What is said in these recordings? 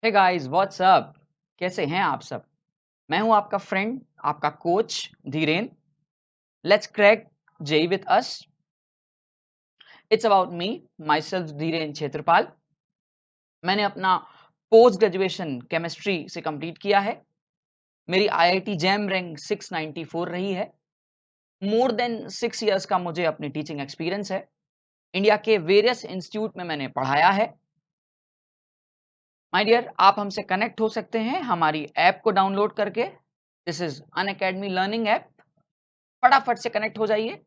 Hey guys what's up. कैसे हैं आप सब? मैं हूं आपका फ्रेंड, आपका coach Dhiren. Let's crack JEE with us. It's about me, myself Dhiren Kshetrapal. मैंने अपना पोस्ट ग्रेजुएशन केमिस्ट्री से कंप्लीट किया है। मेरी आईआईटी जैम रैंक 694 रही है। मोर देन 6 इयर्स का मुझे अपनी टीचिंग एक्सपीरियंस है। इंडिया के वेरियस इंस्टीट्यूट में मैंने पढ़ाया है। माय डियर, आप हमसे कनेक्ट हो सकते हैं हमारी ऐप को डाउनलोड करके। This is Unacademy learning app. फटाफट से कनेक्ट हो जाइए।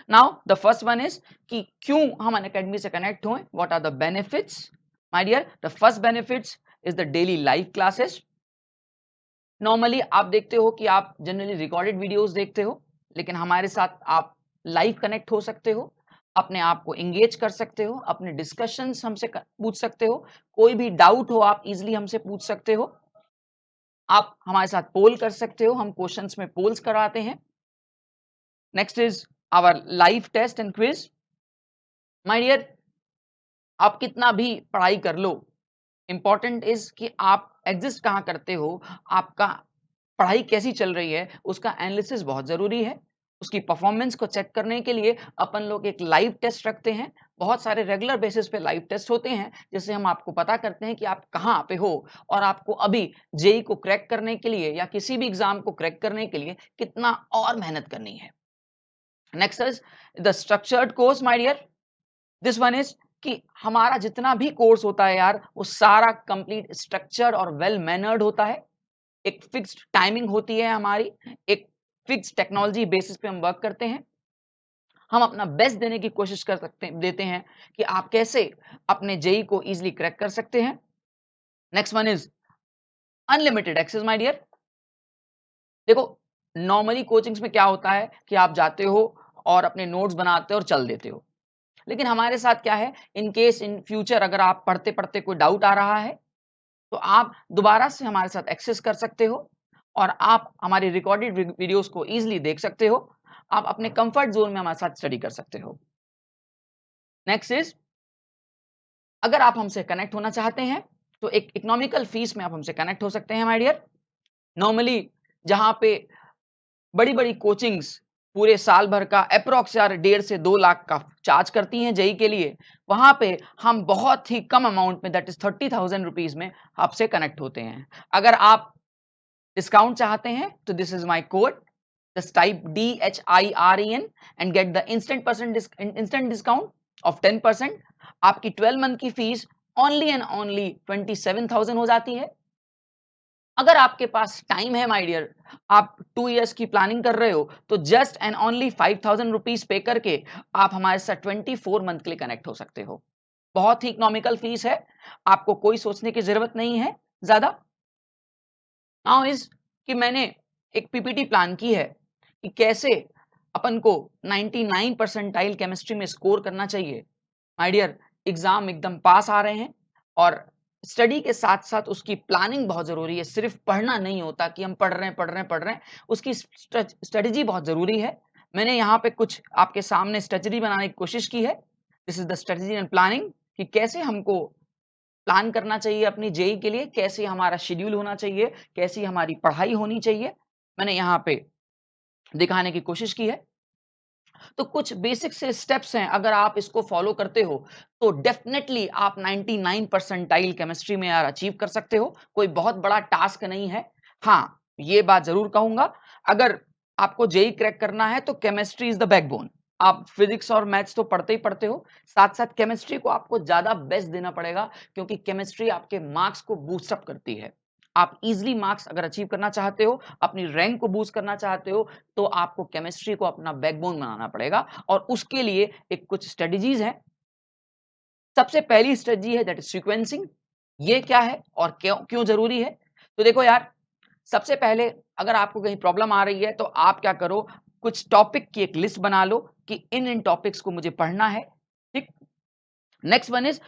Now the first one is कि क्यों हम अनअकैडमी से कनेक्ट हुए, what are the benefits. My dear, the first benefits is the daily live classes. Normally आप देखते हो कि आप जनरली रिकॉर्डेड वीडियोस देखते हो, लेकिन हमारे साथ आप लाइव कनेक्ट हो सकते हो, अपने आप को एंगेज कर सकते हो, अपने डिस्कशंस हमसे पूछ सकते हो, कोई भी डाउट हो आप इजीली हमसे पूछ सकते हो। आप हमारे साथ पोल कर सकते हो, हम क्वेश्चंस में पोल्स कराते हैं। Next is our live test and quiz. My dear, आप कितना भी पढ़ाई कर लो, इंपॉर्टेंट इज कि आप एग्जिस्ट कहाँ करते हो, आपका पढ़ाई कैसी चल रही है, उसका एनालिसिस बहुत जरूरी है। उसकी परफॉर्मेंस को चेक करने के लिए अपन लोग एक लाइव टेस्ट रखते हैं। बहुत सारे रेगुलर बेसिस पे लाइव टेस्ट होते हैं, जिससे हम आपको पता करते हैं कि आप कहाँ पे हो और आपको अभी जेई को क्रैक करने के लिए या किसी भी एग्जाम को क्रैक करने के लिए कितना और मेहनत करनी है। Next is the structured course. My dear, this one is कि हमारा जितना भी कोर्स होता है यार, वो सारा कंप्लीट स्ट्रक्चर्ड और वेल मैनर्ड होता है। एक फिक्स्ड टाइमिंग होती है हमारी, एक फिक्स टेक्नोलॉजी बेसिस पे हम वर्क करते हैं। हम अपना बेस्ट देने की कोशिश कर सकते देते हैं कि आप कैसे अपने जेई को इजीली क्रैक कर सकते हैं। Next one is unlimited access. My dear, देखो नॉर्मली कोचिंग्स में क्या होता है कि आप जाते हो और अपने नोट्स बनाते हो और चल देते हो, लेकिन हमारे साथ क्या है, इन केस इन फ्यूचर अगर आप पढ़ते पढ़ते कोई डाउट आ रहा है तो आप दोबारा से हमारे साथ एक्सेस कर सकते हो और आप हमारी रिकॉर्डेड वीडियोस को इजीली देख सकते हो। आप अपने कंफर्ट जोन में हमारे साथ स्टडी कर सकते हो। नेक्स्ट इज, अगर आप हमसे कनेक्ट होना चाहते हैं तो एक इकोनॉमिकल फीस में आप हमसे कनेक्ट हो सकते हैं। माय डियर, नॉर्मली जहां पे बड़ी बड़ी कोचिंग्स पूरे साल भर का अप्रोक्स यार 1.5 से 2 लाख का चार्ज करती हैं जेई के लिए, वहां पे हम बहुत ही कम अमाउंट में, दैट इज 30,000 रुपीज में आपसे कनेक्ट होते हैं। अगर आप डिस्काउंट चाहते हैं तो this is my code, just type DHIREN and get the instant discount of 10%। आपकी 12 मंथ की फीस ओनली एंड ओनली 27,000 हो जाती है। अगर आपके पास टाइम है माय डियर, आप 2 इयर्स की प्लानिंग कर रहे हो, तो जस्ट एंड ओनली 5,000 रुपीज पे करके आप हमारे साथ 24 मंथ के लिए कनेक्ट हो सकते हो। बहुत ही इकोनॉमिकल फीस है, आपको कोई सोचने की जरूरत नहीं है ज्यादा। नाउ इज कि मैंने एक पीपीटी प्लान की है कि कैसे अपन को 99 परसेंटाइल केमिस्ट्री में स्कोर करना चाहिए। माय डियर, एग्जाम एकदम पास आ रहे हैं और स्टडी के साथ साथ उसकी प्लानिंग बहुत जरूरी है। सिर्फ पढ़ना नहीं होता कि हम पढ़ रहे हैं, उसकी स्ट्रेटजी बहुत जरूरी है। मैंने यहाँ पे कुछ आपके सामने स्ट्रेटजी बनाने की कोशिश की है। This is the strategy and planning कि कैसे हमको प्लान करना चाहिए अपनी जेई के लिए, कैसे हमारा शेड्यूल होना चाहिए, कैसी हमारी पढ़ाई होनी चाहिए, मैंने यहाँ पे दिखाने की कोशिश की है। तो कुछ बेसिक से स्टेप्स हैं, अगर आप इसको फॉलो करते हो तो डेफिनेटली आप 99 परसेंटाइल केमिस्ट्री में यार अचीव कर सकते हो। कोई बहुत बड़ा टास्क नहीं है। हाँ, ये बात जरूर कहूंगा, अगर आपको जेई क्रैक करना है तो केमिस्ट्री इज द बैकबोन। आप फिजिक्स और मैथ्स तो पढ़ते ही पढ़ते हो, साथ साथ केमिस्ट्री को आपको ज्यादा बेस्ट देना पड़ेगा, क्योंकि केमिस्ट्री आपके मार्क्स को बूस्ट अप करती है। आप इजीली मार्क्स अगर अचीव करना चाहते हो, अपनी रैंक को बूस्ट करना चाहते हो, तो आपको केमिस्ट्री को अपना बैकबोन बनाना पड़ेगा और उसके लिए एक कुछ स्ट्रेटजीज हैं। सबसे पहली स्ट्रेटजी है दैट इज सीक्वेंसिंग। ये क्या है और क्यों क्यों जरूरी है? तो देखो यार, सबसे पहले अगर आपको कहीं प्रॉब्लम आ रही है तो आप क्या करो, कुछ टॉपिक की एक लिस्ट बना लो कि इन टॉपिक्स को मुझे पढ़ना है। ठीक। नेक्स्ट वन इज,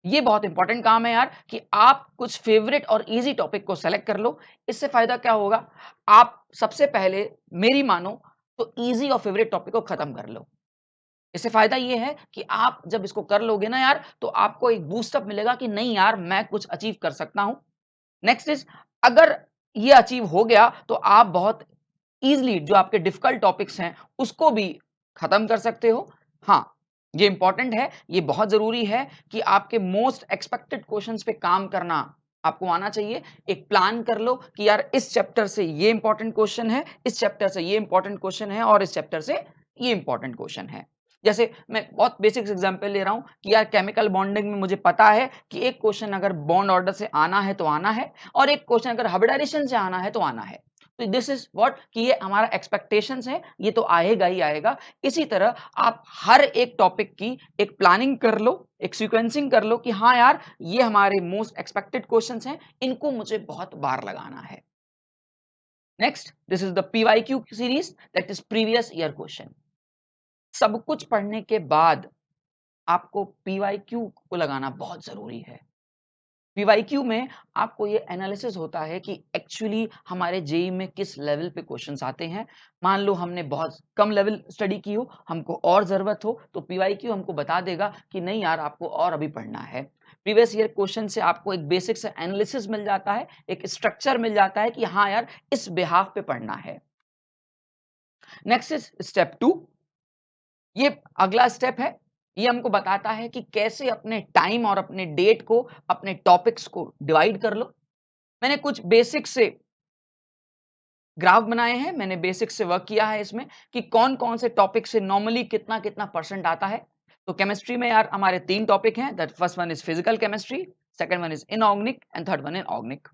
ये बहुत इंपॉर्टेंट काम है यार, कि आप कुछ फेवरेट और इजी टॉपिक को सेलेक्ट कर लो। इससे फायदा क्या होगा, आप सबसे पहले मेरी मानो तो इजी और फेवरेट टॉपिक को खत्म कर लो। इससे फायदा ये है कि आप जब इसको कर लोगे ना यार, तो आपको एक बूस्टअप मिलेगा कि नहीं यार, मैं कुछ अचीव कर सकता हूं। नेक्स्ट इज, अगर ये अचीव हो गया तो आप बहुत इजीली जो आपके डिफिकल्ट टॉपिक्स हैं उसको भी खत्म कर सकते हो। हाँ, ये इंपॉर्टेंट है, ये बहुत जरूरी है कि आपके मोस्ट एक्सपेक्टेड क्वेश्चंस पे काम करना आपको आना चाहिए। एक प्लान कर लो कि यार इस चैप्टर से ये इंपॉर्टेंट क्वेश्चन है, इस चैप्टर से ये इंपॉर्टेंट क्वेश्चन है और इस चैप्टर से ये इंपॉर्टेंट क्वेश्चन है। जैसे मैं बहुत बेसिक एग्जांपल ले रहा हूं कि यार केमिकल बॉन्डिंग में मुझे पता है कि एक क्वेश्चन अगर बॉन्ड ऑर्डर से आना है तो आना है, और एक क्वेश्चन अगर हाइब्रिडाइजेशन से आना है तो आना है। तो दिस इज व्हाट कि ये हमारा एक्सपेक्टेशंस है, ये तो आएगा ही आएगा। इसी तरह आप हर एक टॉपिक की एक प्लानिंग कर लो, एक सीक्वेंसिंग कर लो कि हाँ यार, ये हमारे मोस्ट एक्सपेक्टेड क्वेश्चंस हैं, इनको मुझे बहुत बार लगाना है। Next, this is the PYQ series, that is previous year question. सब कुछ पढ़ने के बाद आपको पीवाईक्यू को लगाना बहुत जरूरी है। पीवाईक्यू में आपको ये एनालिसिस होता है कि एक्चुअली हमारे जेई में किस लेवल पे क्वेश्चंस आते हैं। मान लो हमने बहुत कम लेवल स्टडी की हो, हमको और जरूरत हो, तो पीवाईक्यू हमको बता देगा कि नहीं यार, आपको और अभी पढ़ना है। प्रीवियस ईयर क्वेश्चन से आपको एक बेसिक से एनालिसिस मिल जाता है, एक स्ट्रक्चर मिल जाता है कि हाँ यार, इस बिहाफ पे पढ़ना है। Next is step 2। ये अगला स्टेप है, ये हमको बताता है कि कैसे अपने टाइम और अपने डेट को, अपने टॉपिक्स को डिवाइड कर लो। मैंने कुछ बेसिक से ग्राफ बनाए हैं, मैंने बेसिक से वर्क किया है इसमें कि कौन कौन से टॉपिक से नॉर्मली कितना कितना परसेंट आता है। तो केमिस्ट्री में यार हमारे 3 टॉपिक हैं, that first one is physical chemistry, second one is inorganic and third one is organic.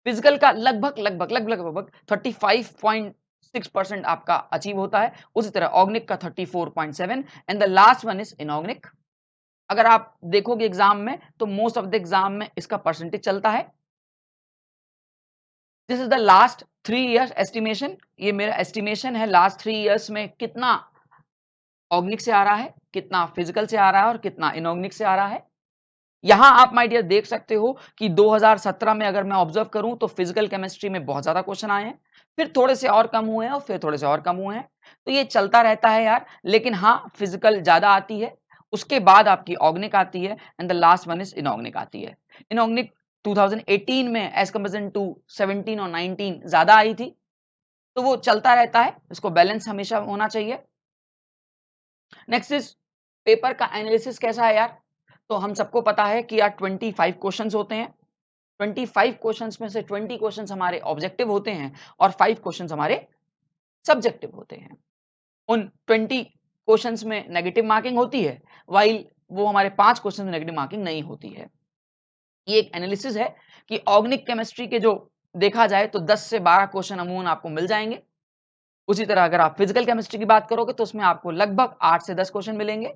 Physical का लगभग लगभग लगभग लगभग 35.6% आपका अचीव होता है। उसी तरह ऑर्गेनिक का 34.7 and the last one is inorganic. अगर आप देखोगे एग्जाम में तो मोस्ट ऑफ द एग्जाम में इसका परसेंटेज चलता है। This is the last 3 years estimation. ये मेरा एस्टिमेशन है लास्ट 3 इयर्स में कितना ऑर्गेनिक से आ रहा है, कितना फिजिकल से आ रहा है और कितना इनऑर्गेनिक से आ रहा है। यहां आप माय डियर देख सकते हो कि 2017 में अगर मैं ऑब्जर्व करूं तो फिजिकल केमिस्ट्री में बहुत ज्यादा क्वेश्चन आए हैं, फिर थोड़े से और कम हुए हैं और फिर थोड़े से और कम हुए हैं। तो ये चलता रहता है यार, लेकिन हाँ, फिजिकल ज्यादा आती है, उसके बाद आपकी ऑर्गेनिक आती है and the last one is inorganic आती है। इनऑर्गेनिक 2018 में एज कंपेरिजन टू 17 और 19 ज्यादा आई थी। तो वो चलता रहता है, इसको बैलेंस हमेशा होना चाहिए। नेक्स्ट इज पेपर का एनालिसिस कैसा है यार। तो हम सबको पता है कि यार 25 क्वेश्चंस होते हैं। 25 क्वेश्चंस में से 20 क्वेश्चंस हमारे ऑब्जेक्टिव होते हैं और 5 क्वेश्चंस हमारे सब्जेक्टिव होते हैं। उन 20 क्वेश्चंस में नेगेटिव मार्किंग होती है, वाइल वो हमारे 5 क्वेश्चन में नेगेटिव मार्किंग नहीं होती है। ये एक एनालिसिस है कि ऑर्गेनिक केमिस्ट्री के जो देखा जाए तो 10 से 12 क्वेश्चन अमूमन आपको मिल जाएंगे। उसी तरह अगर आप फिजिकल केमिस्ट्री की बात करोगे तो उसमें आपको लगभग 8 से 10 क्वेश्चन मिलेंगे,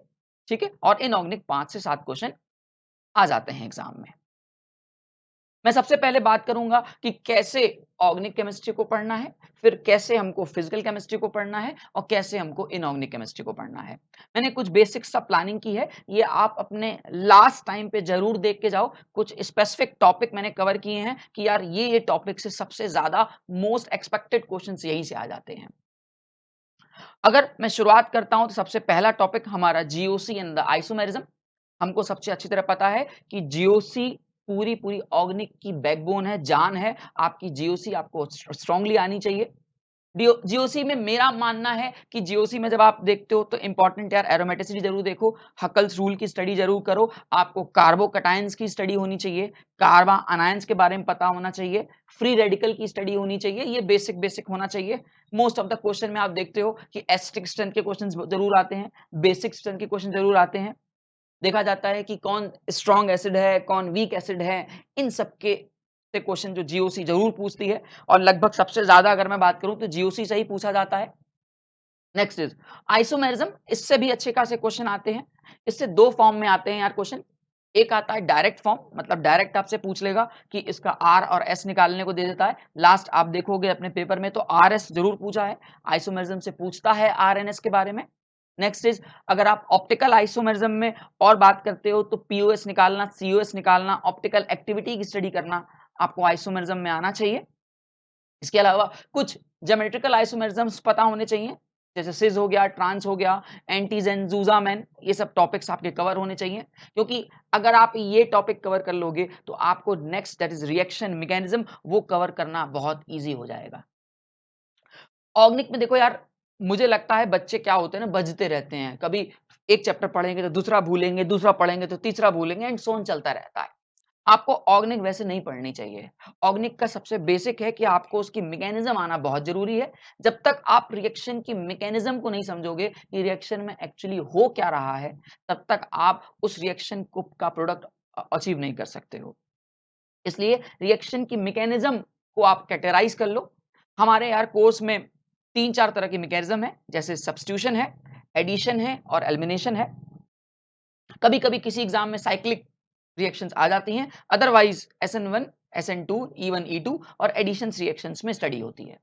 ठीक है, और इनऑर्गेनिक 5 से 7 क्वेश्चन आ जाते हैं एग्जाम में। मैं सबसे पहले बात करूंगा कि कैसे ऑर्गेनिक केमिस्ट्री को पढ़ना है, फिर कैसे हमको फिजिकल केमिस्ट्री को पढ़ना है और कैसे हमको इनऑर्गेनिक केमिस्ट्री को पढ़ना है। मैंने कुछ बेसिक सा प्लानिंग की है, ये आप अपने लास्ट टाइम पे जरूर देख के जाओ। कुछ स्पेसिफिक टॉपिक मैंने कवर किए हैं कि यार ये टॉपिक से सबसे ज्यादा मोस्ट एक्सपेक्टेड क्वेश्चंस यहीं से आ जाते हैं। अगर मैं शुरुआत करता हूं तो सबसे पहला टॉपिक हमारा जीओसी एंड द आइसोमेरिज्म। हमको सबसे अच्छी तरह पता है कि जीओसी पूरी पूरी ऑर्गेनिक की बैकबोन है, जान है। आपकी जीओसी आपको स्ट्रांगली आनी चाहिए। जीओसी में मेरा मानना है कि जीओसी में जब आप देखते हो तो इंपॉर्टेंट यार एरोमेटिसिटी जरूर देखो, हकल्स रूल की स्टडी जरूर करो, आपको कार्बोकटायंस की स्टडी होनी चाहिए, कार्बा अनायंस के बारे में पता होना चाहिए, फ्री रेडिकल की स्टडी होनी चाहिए। ये बेसिक बेसिक होना चाहिए। मोस्ट ऑफ द क्वेश्चन में आप देखते हो कि एसिडिक स्ट्रेंथ के क्वेश्चन जरूर आते हैं, बेसिक स्ट्रेंथ के क्वेश्चन जरूर आते हैं। देखा जाता है कि कौन स्ट्रॉन्ग एसिड है, कौन वीक एसिड है, इन सब के से क्वेश्चन जो जीओसी जरूर पूछती है, और लगभग सबसे ज्यादा अगर मैं बात करूं तो जीओसी से ही पूछा जाता है। Next is isomerism. इससे भी अच्छे खासे क्वेश्चन आते हैं। इससे 2 फॉर्म में आते हैं यार क्वेश्चन। एक आता है डायरेक्ट फॉर्म, मतलब डायरेक्ट आपसे पूछ लेगा कि इसका आर और एस निकालने को दे देता है। लास्ट आप देखोगे अपने पेपर में तो आर एस जरूर पूछा है, आइसोमेरिज्म से पूछता है आर एन एस के बारे में। नेक्स्ट इज अगर आप ऑप्टिकल आइसोमेरिज्म में और बात करते हो तो पीओएस निकालना, सीओएस निकालना, ऑप्टिकल एक्टिविटी की स्टडी करना आपको आइसोमेरिज्म में आना चाहिए। इसके अलावा कुछ ज्योमेट्रिकल आइसोमेरिज्म्स पता होने चाहिए, जैसे सिस हो गया, ट्रांस हो गया, एंटीजेन, ज़ूज़ामैन, ये सब टॉपिक्स आपके कवर होने चाहिए, क्योंकि अगर आप ये टॉपिक कवर कर लोगे तो आपको next that is reaction mechanism वो कवर करना बहुत ईजी हो जाएगा। ऑर्गेनिक में देखो यार, मुझे लगता है बच्चे क्या होते हैं ना, बजते रहते हैं, कभी एक चैप्टर पढ़ेंगे तो दूसरा भूलेंगे, दूसरा पढ़ेंगे तो तीसरा भूलेंगे, एंड सो ऑन चलता रहता है। आपको ऑर्गेनिक वैसे नहीं पढ़नी चाहिए। ऑर्गेनिक का सबसे बेसिक है कि आपको उसकी मैकेनिज्म आना बहुत जरूरी है। जब तक आप रिएक्शन की मैकेनिज्म को नहीं समझोगे कि रिएक्शन में एक्चुअली हो क्या रहा है, तब तक आप उस रिएक्शन को का प्रोडक्ट अचीव नहीं कर सकते हो। इसलिए रिएक्शन की मैकेनिज्म को आप कैटेगराइज कर लो। हमारे यार कोर्स में 3-4 तरह की मैकेनिज्म है, जैसे सब्स्टिट्यूशन है, एडिशन है और एलिमिनेशन है। कभी-कभी किसी एग्जाम में साइक्लिक रिएक्शंस आ जाती हैं, otherwise SN1, SN2, E1, E2 और एडिशंस रिएक्शंस में स्टडी होती है।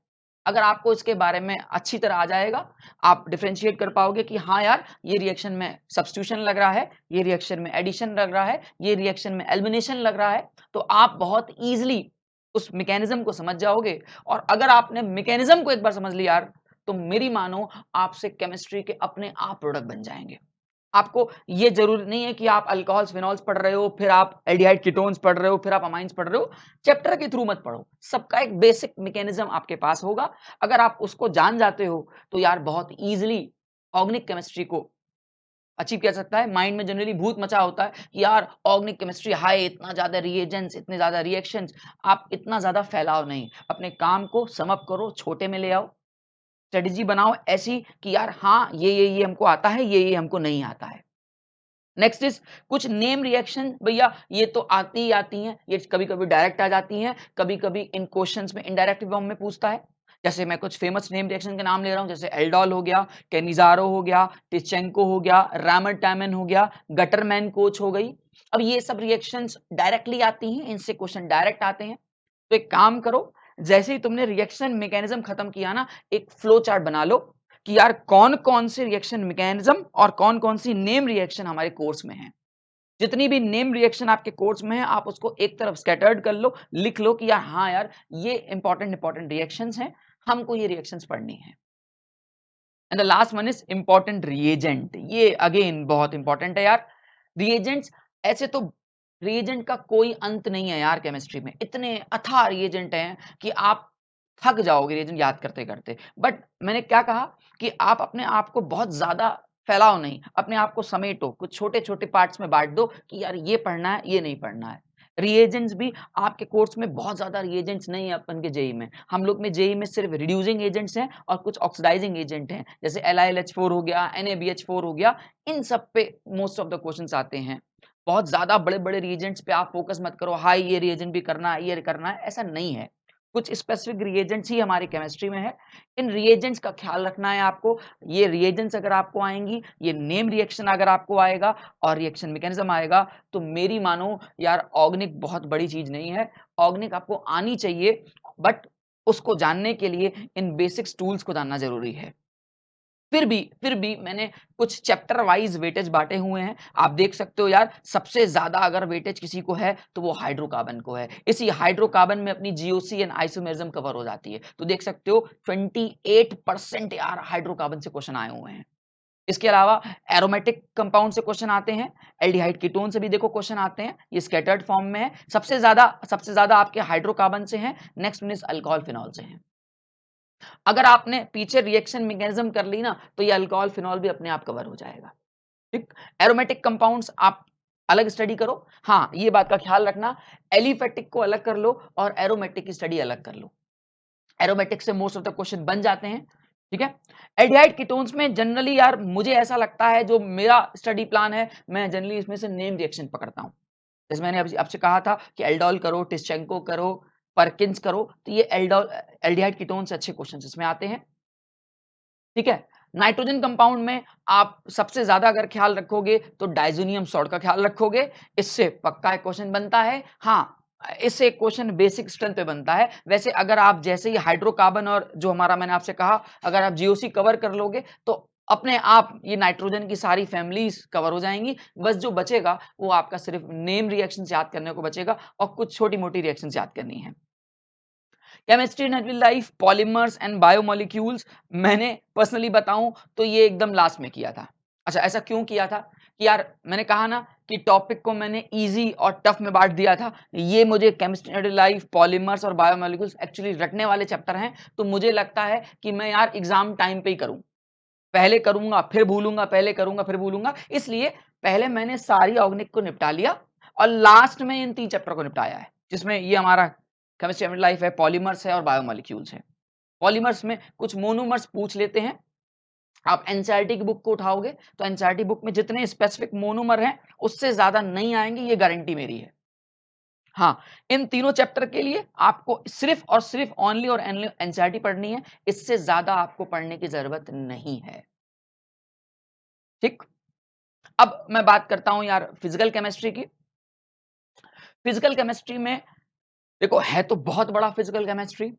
अगर आपको इसके बारे में अच्छी तरह आ जाएगा, आप डिफरेंशिएट कर पाओगे कि हाँ यार, ये रिएक्शन में सब्स्टिट्यूशन लग रहा है, ये रिएक्शन में एडिशन लग रहा है, ये रिएक्शन में एलिमिनेशन लग रहा है, तो आप बहुत ईजिली उस मैकेनिज्म को समझ जाओगे। और अगर आपने मैकेनिज्म को एक बार समझ लिया यार, तो मेरी मानो आपसे केमिस्ट्री के अपने आप प्रोडक्ट बन जाएंगे। आपको ये जरूरी नहीं है कि आप अल्कोहल्स फिनॉल्स पढ़ रहे हो, फिर आप एल्डिहाइड कीटोन्स पढ़ रहे हो, फिर आप अमाइंस पढ़ रहे हो। चैप्टर के थ्रू मत पढ़ो, सबका एक बेसिक मैकेनिज्म आपके पास होगा। अगर आप उसको जान जाते हो तो यार बहुत इजीली ऑर्गेनिक केमिस्ट्री को अचीव किया सकता है। माइंड में जनरली भूत मचा होता है कि यार ऑर्गेनिक केमिस्ट्री हाय, इतना ज्यादा रिएजेंट्स, इतने ज्यादा रिएक्शंस। आप इतना ज्यादा फैलाओ नहीं, अपने काम को सम अप करो, छोटे में ले आओ, स्ट्रेटेजी बनाओ ऐसी कि यार हाँ, ये हमको आता है, ये हमको नहीं आता है। नेक्स्ट इज कुछ नेम रिएक्शन, भैया ये तो आती ही आती हैं, ये कभी-कभी डायरेक्ट आ जाती हैं, कभी-कभी इन क्वेश्चंस में इनडायरेक्ट फॉर्म में पूछता है। जैसे मैं कुछ फेमस नेम रिएक्शन के नाम ले रहा हूं, जैसे एल्डोल हो गया, केनिजारो हो गया, टिचेंको हो गया, रामरटैमन हो गया, गटरमैन कोच हो गई। अब ये सब रिएक्शंस डायरेक्टली आती हैं, इनसे क्वेश्चन डायरेक्ट आते हैं। तो एक काम करो, जैसे ही तुमने रिएक्शन मैकेनिज्म खत्म किया ना, एक फ्लो चार्ट बना लो कि यार कौन कौन से रिएक्शन मैकेनिज्म और कौन कौन सी नेम रिएक्शन हमारे कोर्स में है। जितनी भी नेम रिएक्शन आपके कोर्स में है, आप उसको एक तरफ स्कैटर्ड कर लो, लिख लो कि यार हाँ यार, ये इंपॉर्टेंट रिएक्शंस हैं, हमको ये रिएक्शंस पढ़नी है। And the last one is important reagent. ये अगेन बहुत इंपॉर्टेंट है यार। रिएजेंट्स, ऐसे तो रिएजेंट का कोई अंत नहीं है यार, केमिस्ट्री में इतने अथाह रिएजेंट हैं कि आप थक जाओगे रिएजेंट याद करते करते। बट मैंने क्या कहा कि आप अपने आप को बहुत ज्यादा फैलाओ नहीं, अपने आप को समेटो, कुछ छोटे छोटे पार्ट्स में बांट दो कि यार ये पढ़ना है, ये नहीं पढ़ना है। रिएजेंट्स भी आपके कोर्स में बहुत ज्यादा रिएजेंट्स नहीं है अपन के जेई में। हम लोग में जेई में सिर्फ रिड्यूसिंग एजेंट्स हैं और कुछ ऑक्सीडाइजिंग एजेंट हैं, जैसे LiLH4 हो गया, NaBH4 हो गया, इन सब पे मोस्ट ऑफ द क्वेश्चंस आते हैं। बहुत ज्यादा बड़े बड़े रिएजेंट्स पे आप फोकस मत करो, हाई ये रिएजेंट भी करना है, ये करना है, ऐसा नहीं है। कुछ स्पेसिफिक रिएजेंट्स ही हमारी केमिस्ट्री में है, इन रिएजेंट्स का ख्याल रखना है आपको। ये रिएजेंट्स अगर आपको आएंगी, ये नेम रिएक्शन अगर आपको आएगा और रिएक्शन मैकेनिज्म आएगा, तो मेरी मानो यार ऑर्गेनिक बहुत बड़ी चीज नहीं है। ऑर्गेनिक आपको आनी चाहिए, बट उसको जानने के लिए इन बेसिक्स टूल्स को जानना जरूरी है। फिर भी मैंने कुछ चैप्टर वाइज वेटेज बांटे हुए हैं। आप देख सकते हो यार, सबसे ज्यादा अगर वेटेज किसी को है तो वो हाइड्रोकार्बन को है। इसी हाइड्रोकार्बन में अपनी जीओसी एंड आइसोमेरिज्म कवर हो जाती है। तो देख सकते हो 28% यार हाइड्रोकार्बन से क्वेश्चन आए हुए हैं। इसके अलावा एरोमेटिक कंपाउंड से क्वेश्चन आते हैं, एल्डिहाइड कीटोन से भी देखो क्वेश्चन आते हैं, ये स्कैटर्ड फॉर्म में है। सबसे ज्यादा आपके हाइड्रोकार्बन से हैं, next one is alcohol phenol से हैं। अगर आपने पीछे रिएक्शन मैकेनिज्म कर ली ना, तो ये अल्कोहल फिनॉल भी अपने आप कवर हो जाएगा। ठीक, एरोमेटिक कंपाउंड्स आप अलग स्टडी करो। हाँ, ये बात का ख्याल रखना, एलिफेटिक को अलग कर लो और एरोमेटिक की स्टडी अलग कर लो। एरोमेटिक से मोस्ट ऑफ द क्वेश्चन बन जाते हैं। ठीक है, एल्डिहाइड कीटोन्स में जनरली यार मुझे ऐसा लगता है, जो मेरा स्टडी प्लान है, मैं जनरली इसमें से नेम रिएक्शन पकड़ता हूं। जैसे मैंने अभी आपसे कहा था कि एल्डोल करो, टिस्चेंको करो, परकिंस करो, तो ये एल्डिहाइड कीटोन से अच्छे क्वेश्चन इसमें आते हैं। ठीक है, नाइट्रोजन कंपाउंड में आप सबसे ज्यादा अगर ख्याल रखोगे तो डाइजोनियम सॉल्ट का ख्याल रखोगे, इससे पक्का एक क्वेश्चन बनता है। हाँ, इससे एक क्वेश्चन बेसिक स्ट्रेंथ पे बनता है। वैसे अगर आप जैसे ही हाइड्रोकार्बन और जो हमारा मैंने आपसे कहा, अगर आप जीओसी कवर कर लोगे तो अपने आप ये नाइट्रोजन की सारी फैमिलीज कवर हो जाएंगी। बस जो बचेगा वो आपका सिर्फ नेम रिएक्शन याद करने को बचेगा और कुछ छोटी मोटी रिएक्शन याद करनी है। Chemistry in every life, polymers and biomolecules, मैंने पर्सनली बताऊं तो ये एकदम लास्ट में किया था। अच्छा, ऐसा क्यों किया था कि यार मैंने कहा ना कि टॉपिक को मैंने इजी और टफ में बांट दिया था। ये मुझे chemistry in every life, polymers और बायोमोलिक्यूल्स एक्चुअली रटने वाले चैप्टर हैं, तो मुझे लगता है कि मैं यार एग्जाम टाइम पे ही करूं, पहले करूंगा फिर भूलूंगा, पहले करूंगा फिर भूलूंगा, इसलिए पहले मैंने सारी ऑर्गेनिक को निपटा लिया और लास्ट में इन 3 चैप्टर को निपटाया है, जिसमें ये हमारा केमिस्ट्री एवरी लाइफ है, पॉलीमर्स है और बायोमोलिक्यूल्स है। पॉलीमर्स में कुछ मोनोमर्स पूछ लेते हैं। आप एनसीईआरटी की बुक को उठाओगे तो एनसीईआरटी बुक में जितने स्पेसिफिक मोनोमर हैं उससे ज्यादा नहीं आएंगे, ये गारंटी मेरी है। हाँ, इन तीनों चैप्टर के लिए आपको सिर्फ और सिर्फ ओनली और एनसीईआरटी पढ़नी है, इससे ज्यादा आपको पढ़ने की जरूरत नहीं है। ठीक, अब मैं बात करता हूं यार फिजिकल केमिस्ट्री की। फिजिकल केमिस्ट्री में देखो है तो बहुत बड़ा फिजिकल केमिस्ट्री,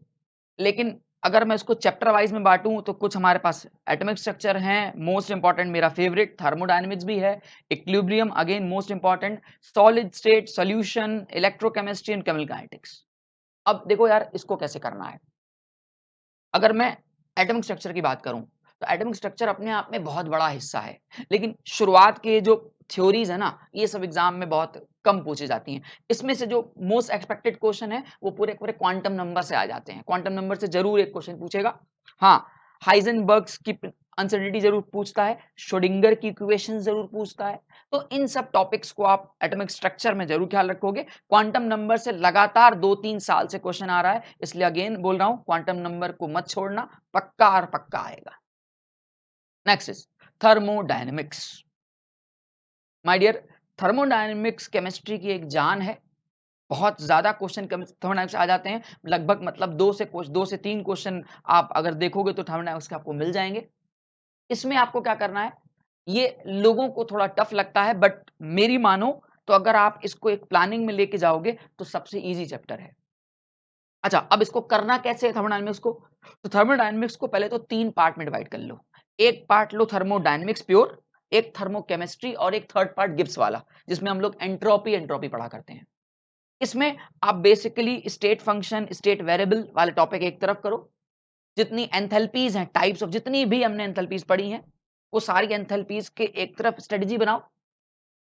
लेकिन अगर मैं इसको चैप्टर वाइज में बांटूं तो कुछ हमारे पास एटॉमिक स्ट्रक्चर हैं, मोस्ट इंपॉर्टेंट मेरा फेवरेट थर्मोडायनेमिक्स भी है, equilibrium again most important, solid state solution, electrochemistry and chemical kinetics. अब देखो यार इसको कैसे करना है। अगर मैं एटॉमिक स्ट्रक्चर की बात करूं तो एटॉमिक स्ट्रक्चर अपने आप में बहुत बड़ा हिस्सा है, लेकिन शुरुआत के जो थ्योरीज है ना, ये सब एग्जाम में बहुत कम पूछी जाती हैं। इसमें से जो मोस्ट एक्सपेक्टेड क्वेश्चन है वो पूरे पूरे क्वांटम नंबर से आ जाते हैं। क्वांटम नंबर से जरूर एक क्वेश्चन पूछेगा। हाँ, हाइजेनबर्ग्स की अनसर्टेनिटी जरूर पूछता है, श्रोडिंगर की इक्वेशन जरूर पूछता है। तो इन सब टॉपिक्स को आप एटॉमिक स्ट्रक्चर में जरूर ख्याल रखोगे। क्वांटम नंबर से लगातार 2-3 साल से क्वेश्चन आ रहा है, इसलिए अगेन बोल रहा हूं क्वांटम नंबर को मत छोड़ना, पक्का और पक्का आएगा। Next is thermodynamics. My dear, thermodynamics chemistry की एक जान है। बहुत ज्यादा क्वेश्चन थर्मोडायनेमिक्स आ जाते हैं, लगभग मतलब 2 से 3 क्वेश्चन आप अगर देखोगे तो थर्मोडायनेमिक्स के आपको मिल जाएंगे। इसमें आपको क्या करना है, ये लोगों को थोड़ा टफ लगता है, बट मेरी मानो तो अगर आप इसको एक प्लानिंग में लेके जाओगे तो सबसे इजी चैप्टर है। अच्छा, अब इसको करना कैसे है थर्मोडायनेमिक्स को, तो थर्मोडायनेमिक्स को पहले तो 3 पार्ट में डिवाइड कर लो। एक पार्ट लो थर्मोडायनेमिक्स प्योर, एक थर्मोकेमिस्ट्री और एक थर्ड पार्ट गिब्स वाला, जिसमें हम लोग एंट्रोपी एंट्रोपी पढ़ा करते हैं। इसमें आप basically state function, state variable वाले टॉपिक एक तरफ करो, जितनी एंथैल्पीज हैं, टाइप्स ऑफ जितनी भी हमने एंथैल्पीज पढ़ी हैं, वो सारी एंथैल्पीज के एक तरफ स्ट्रेटजी बनाओ।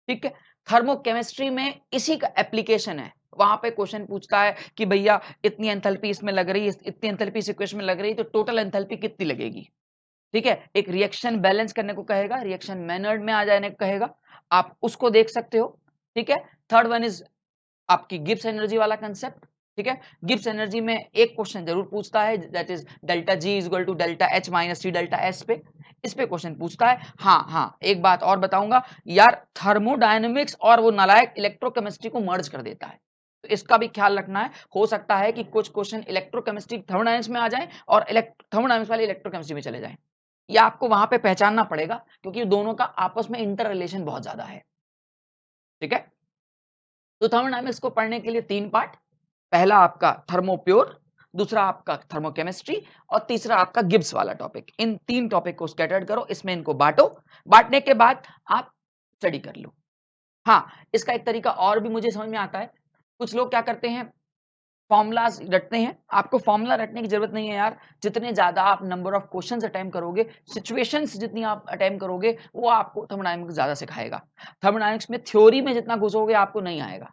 ठीक है, थर्मोकेमिस्ट्री में इसी का एप्लीकेशन है। वहां पे क्वेश्चन पूछता है कि भैया इतनी एंथैल्पी इसमें लग रही है, इतनी एंथैल्पी इस इक्वेशन में लग रही है, तो टोटल एंथैल्पी कितनी लगेगी। ठीक है, एक रिएक्शन बैलेंस करने को कहेगा, रिएक्शन मैनर्ड में आ जाने को कहेगा, आप उसको देख सकते हो। ठीक है, थर्ड वन इज आपकी गिब्स एनर्जी वाला कंसेप्ट। ठीक है, गिब्स एनर्जी में एक क्वेश्चन जरूर पूछता है, that is delta G is equal to delta H minus T delta S पे, इस पे क्वेश्चन पूछता है। हाँ हाँ, एक बात और बताऊंगा यार, थर्मोडायनेमिक्स और वो नालायक इलेक्ट्रोकेमिस्ट्री को मर्ज कर देता है, तो इसका भी ख्याल रखना है। हो सकता है कि कुछ क्वेश्चन इलेक्ट्रोकेमिस्ट्री थर्मोडायनेमिक्स में आ जाए और थर्मोडायनेमिक्स वाले इलेक्ट्रोकेमिस्ट्री में चले जाएं। ये आपको वहां पे पहचानना पड़ेगा, क्योंकि दोनों का आपस में इंटर रिलेशन बहुत ज्यादा है। ठीक है, तो थर्मोडायनेमिक्स को पढ़ने के लिए 3 पार्ट, पहला आपका थर्मो प्योर, दूसरा आपका थर्मोकेमिस्ट्री और तीसरा आपका गिब्स वाला टॉपिक। इन 3 टॉपिक को स्कैटर्ड करो, इसमें इनको बांटो, बांटने के बाद आप स्टडी कर लो। हाँ, इसका एक तरीका और भी मुझे समझ में आता है। कुछ लोग क्या करते हैं, फॉर्मूलाज रटते हैं। आपको फॉर्मूला रटने की जरूरत नहीं है यार, जितने ज्यादा आप नंबर ऑफ क्वेश्चंस अटेम्प्ट करोगे, सिचुएशंस जितनी आप अटेम्प्ट करोगे, वो आपको थर्मोडायनेमिक्स ज्यादा सिखाएगा। थर्मोडायनेमिक्स में थ्योरी में जितना घुसोगे आपको नहीं आएगा।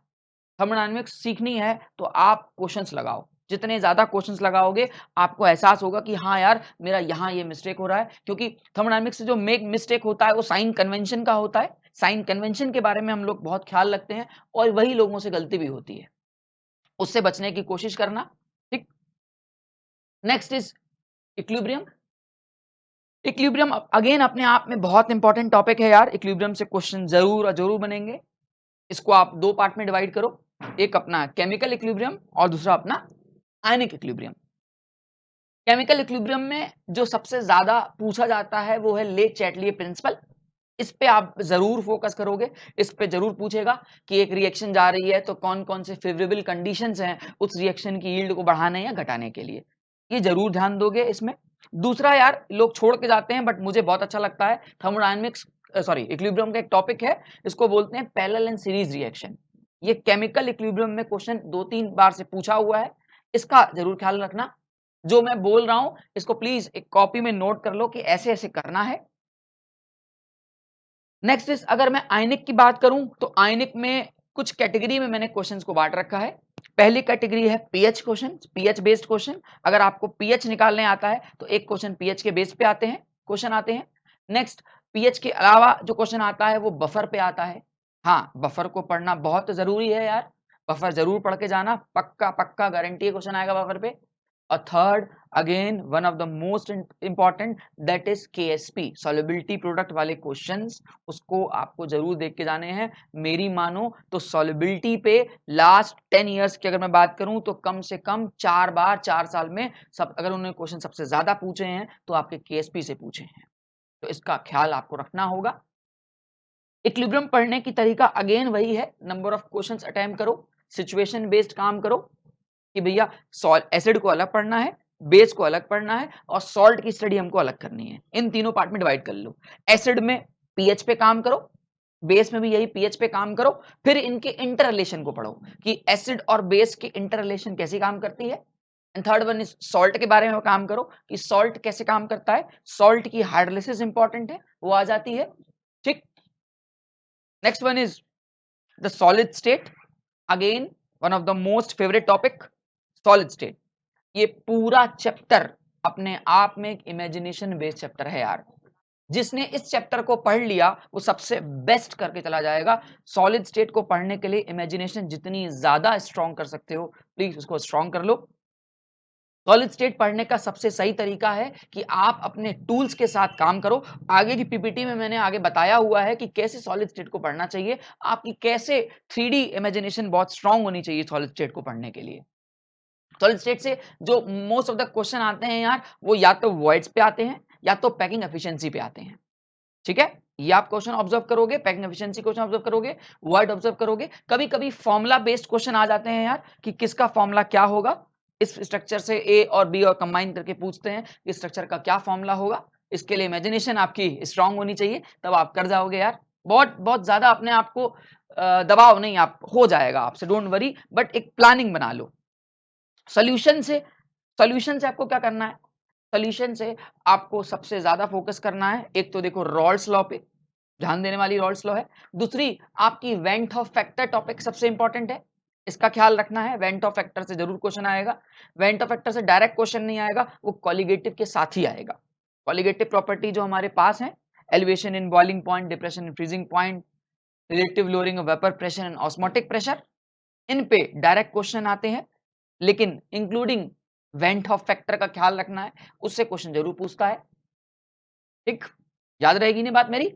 थर्मोडायनेमिक्स सीखनी है तो आप क्वेश्चंस लगाओ, जितने ज्यादा क्वेश्चंस लगाओगे आपको एहसास होगा कि हाँ यार मेरा यहाँ ये मिस्टेक हो रहा है, क्योंकि थर्मोडायनेमिक्स से जो मेक मिस्टेक होता है वो साइन कन्वेंशन का होता है। साइन कन्वेंशन के बारे में हम लोग बहुत ख्याल रखते हैं और वही लोगों से गलती भी होती है, उससे बचने की कोशिश करना। ठीक, next is equilibrium. Equilibrium again अपने आप में बहुत इंपॉर्टेंट टॉपिक है यार, इक्विलिब्रियम से क्वेश्चन जरूर जरूर बनेंगे। इसको आप 2 पार्ट में डिवाइड करो, एक अपना केमिकल इक्विलिब्रियम और दूसरा अपना आयनिक इक्विलिब्रियम। केमिकल इक्विलिब्रियम में जो सबसे ज्यादा पूछा जाता है वो है ले चैटलिए प्रिंसिपल। इस पे आप जरूर फोकस करोगे, इस पे जरूर पूछेगा कि एक रिएक्शन जा रही है तो कौन कौन से फेवरेबल कंडीशंस हैं उस रिएक्शन की यील्ड को बढ़ाने या घटाने के लिए, ये जरूर ध्यान दोगे इसमें। दूसरा यार लोग छोड़ के जाते हैं, बट मुझे बहुत अच्छा लगता है, थर्मोडायनेमिक्स सॉरी इक्विलिब्रियम का एक टॉपिक है, इसको बोलते हैं पैरेलल एंड सीरीज रिएक्शन। ये केमिकल इक्विलिब्रियम में क्वेश्चन 2-3 बार से पूछा हुआ है, इसका जरूर ख्याल रखना। जो मैं बोल रहा हूं इसको प्लीज एक कॉपी में नोट कर लो कि ऐसे ऐसे करना है। नेक्स्ट इज, अगर मैं आयनिक की बात करूं तो आयनिक में कुछ कैटेगरी में मैंने क्वेश्चंस को बांट रखा है। पहली कैटेगरी है pH question, pH based question. अगर आपको पीएच निकालने आता है तो एक क्वेश्चन पीएच के बेस पे आते हैं, क्वेश्चन आते हैं। नेक्स्ट, पीएच के अलावा जो क्वेश्चन आता है वो बफर पे आता है। हाँ, बफर को पढ़ना बहुत जरूरी है यार, बफर जरूर पढ़ के जाना, पक्का पक्का गारंटी क्वेश्चन आएगा बफर पे। और third, again one of the most important, that is Ksp, solubility product वाले क्वेश्चंस, उसको आपको जरूर देख के जाने हैं। मेरी मानो तो सॉल्युबिलिटी पे लास्ट 10 इयर्स की अगर मैं बात करूं तो कम से कम 4 बार 4 साल में सब, अगर उन्होंने क्वेश्चन सबसे ज्यादा पूछे हैं तो आपके केएसपी से पूछे हैं, तो इसका ख्याल आपको रखना होगा। इक्विलिब्रियम पढ़ने की तरीका अगेन वही है, नंबर ऑफ क्वेश्चंस अटेम्प्ट करो, सिचुएशन बेस्ड काम करो कि भैया एसिड को अलग पढ़ना है, बेस को अलग पढ़ना है और सॉल्ट की स्टडी हमको अलग करनी है। इन तीनों पार्ट में डिवाइड कर लो। एसिड में पीएच पे काम करो, बेस में भी यही पीएच पे काम करो, फिर इनके इंटर रिलेशन को पढ़ो कि एसिड और बेस की इंटर रिलेशन कैसे काम करती है। And third one is salt के बारे में काम करो कि सॉल्ट कैसे काम करता है, सॉल्ट की हाइड्रोलिसिस इंपॉर्टेंट है, वो आ जाती है। ठीक, next one is the solid state, again one of the most favourite topic, solid state. ये पूरा चैप्टर अपने आप में एक इमेजिनेशन बेस्ड चैप्टर है यार। जिसने इस चैप्टर को पढ़ लिया वो सबसे बेस्ट करके चला जाएगा। सॉलिड स्टेट को पढ़ने के लिए इमेजिनेशन जितनी ज्यादा स्ट्रॉन्ग कर सकते हो प्लीज उसको स्ट्रॉन्ग कर लो। सॉलिड स्टेट पढ़ने का सबसे सही तरीका है कि आप अपने टूल्स के साथ काम करो। आगे की पीपीटी में मैंने आगे बताया हुआ है कि कैसे सॉलिड स्टेट को पढ़ना चाहिए, आपकी कैसे 3D इमेजिनेशन बहुत स्ट्रांग होनी चाहिए सॉलिड स्टेट को पढ़ने के लिए। सॉलिड स्टेट से जो मोस्ट ऑफ द क्वेश्चन आते हैं यार, वो या तो वॉइड्स पे आते हैं या तो पैकिंग एफिशिएंसी पे आते हैं। ठीक है, ये आप क्वेश्चन ऑब्जर्व करोगे, पैकिंग एफिशिएंसी क्वेश्चन ऑब्जर्व करोगे, वर्ड ऑब्जर्व करोगे। कभी कभी फॉर्मूला बेस्ड क्वेश्चन आ जाते हैं यार कि किसका फॉर्मूला क्या होगा, इस स्ट्रक्चर से ए और बी और कंबाइन करके पूछते हैं कि स्ट्रक्चर का क्या फॉर्मूला होगा। इसके लिए इमेजिनेशन आपकी स्ट्रांग होनी चाहिए, तब आप कर जाओगे यार। बहुत बहुत ज्यादा अपने आप को दबाव नहीं, आप हो जाएगा आपसे, डोंट वरी, बट एक प्लानिंग बना लो। सोल्यूशन से आपको क्या करना है, सोल्यूशन से आपको सबसे ज्यादा फोकस करना है, एक तो देखो रॉल्स लॉ पे ध्यान देने वाली रॉल्स लॉ है। दूसरी आपकी वेंट ऑफ फैक्टर टॉपिक सबसे इंपॉर्टेंट है, इसका ख्याल रखना है। वेंट ऑफ फैक्टर से जरूर क्वेश्चन आएगा, वेंट ऑफ फैक्टर से डायरेक्ट क्वेश्चन नहीं आएगा, वो कॉलिगेटिव के साथ ही आएगा। कॉलिगेटिव प्रॉपर्टी जो हमारे पास है, elevation in boiling point, depression in freezing point, relative lowering of vapour pressure and osmotic pressure, इन पे डायरेक्ट क्वेश्चन आते हैं, लेकिन इंक्लूडिंग वेंट ऑफ फैक्टर का ख्याल रखना है, उससे क्वेश्चन जरूर पूछता है। ठीक, याद रहेगी नहीं बात मेरी।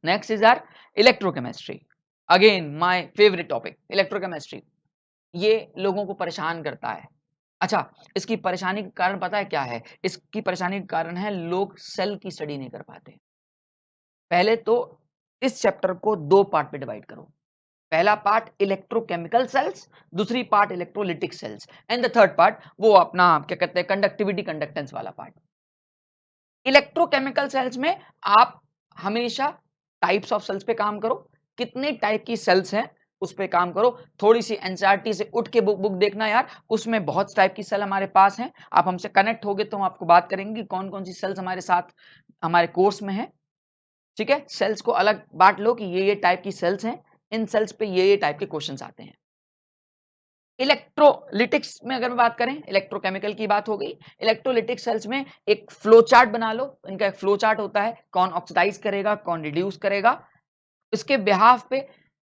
Next is are electrochemistry, again my favourite topic electrochemistry. ये लोगों को परेशान करता है। अच्छा, इसकी परेशानी का कारण पता है क्या है, इसकी परेशानी का कारण है लोग सेल की स्टडी नहीं कर पाते। पहले तो इस चैप्टर को 2 पार्ट में डिवाइड करो। पहला पार्ट इलेक्ट्रोकेमिकल सेल्स, दूसरी part electrolytic cells, and the third part वो अपना क्या कहते हैं कंडक्टिविटी कंडक्टेंस वाला पार्ट। इलेक्ट्रोकेमिकल सेल्स में आप हमेशा टाइप्स ऑफ सेल्स पे काम करो, कितने टाइप की सेल्स हैं उस पे काम करो। थोड़ी सी एनसीईआरटी से उठ के बुक देखना यार, उसमें बहुत टाइप की सेल हमारे पास हैं। आप हमसे कनेक्ट होगे तो हम आपको बात करेंगे कौन कौन सी सेल्स हमारे साथ हमारे कोर्स में है। ठीक है, सेल्स को अलग बांट लो कि ये टाइप की सेल्स हैं, इन सेल्स पे ये टाइप के क्वेश्चंस आते हैं। इलेक्ट्रोलिटिक्स में अगर बात करें, इलेक्ट्रोकेमिकल की बात हो गई, इलेक्ट्रोलिटिक सेल्स में एक फ्लो चार्ट बना लो। इनका एक फ्लो चार्ट होता है, कौन ऑक्सीडाइज करेगा, कौन रिड्यूस करेगा। इसके बिहाफ पे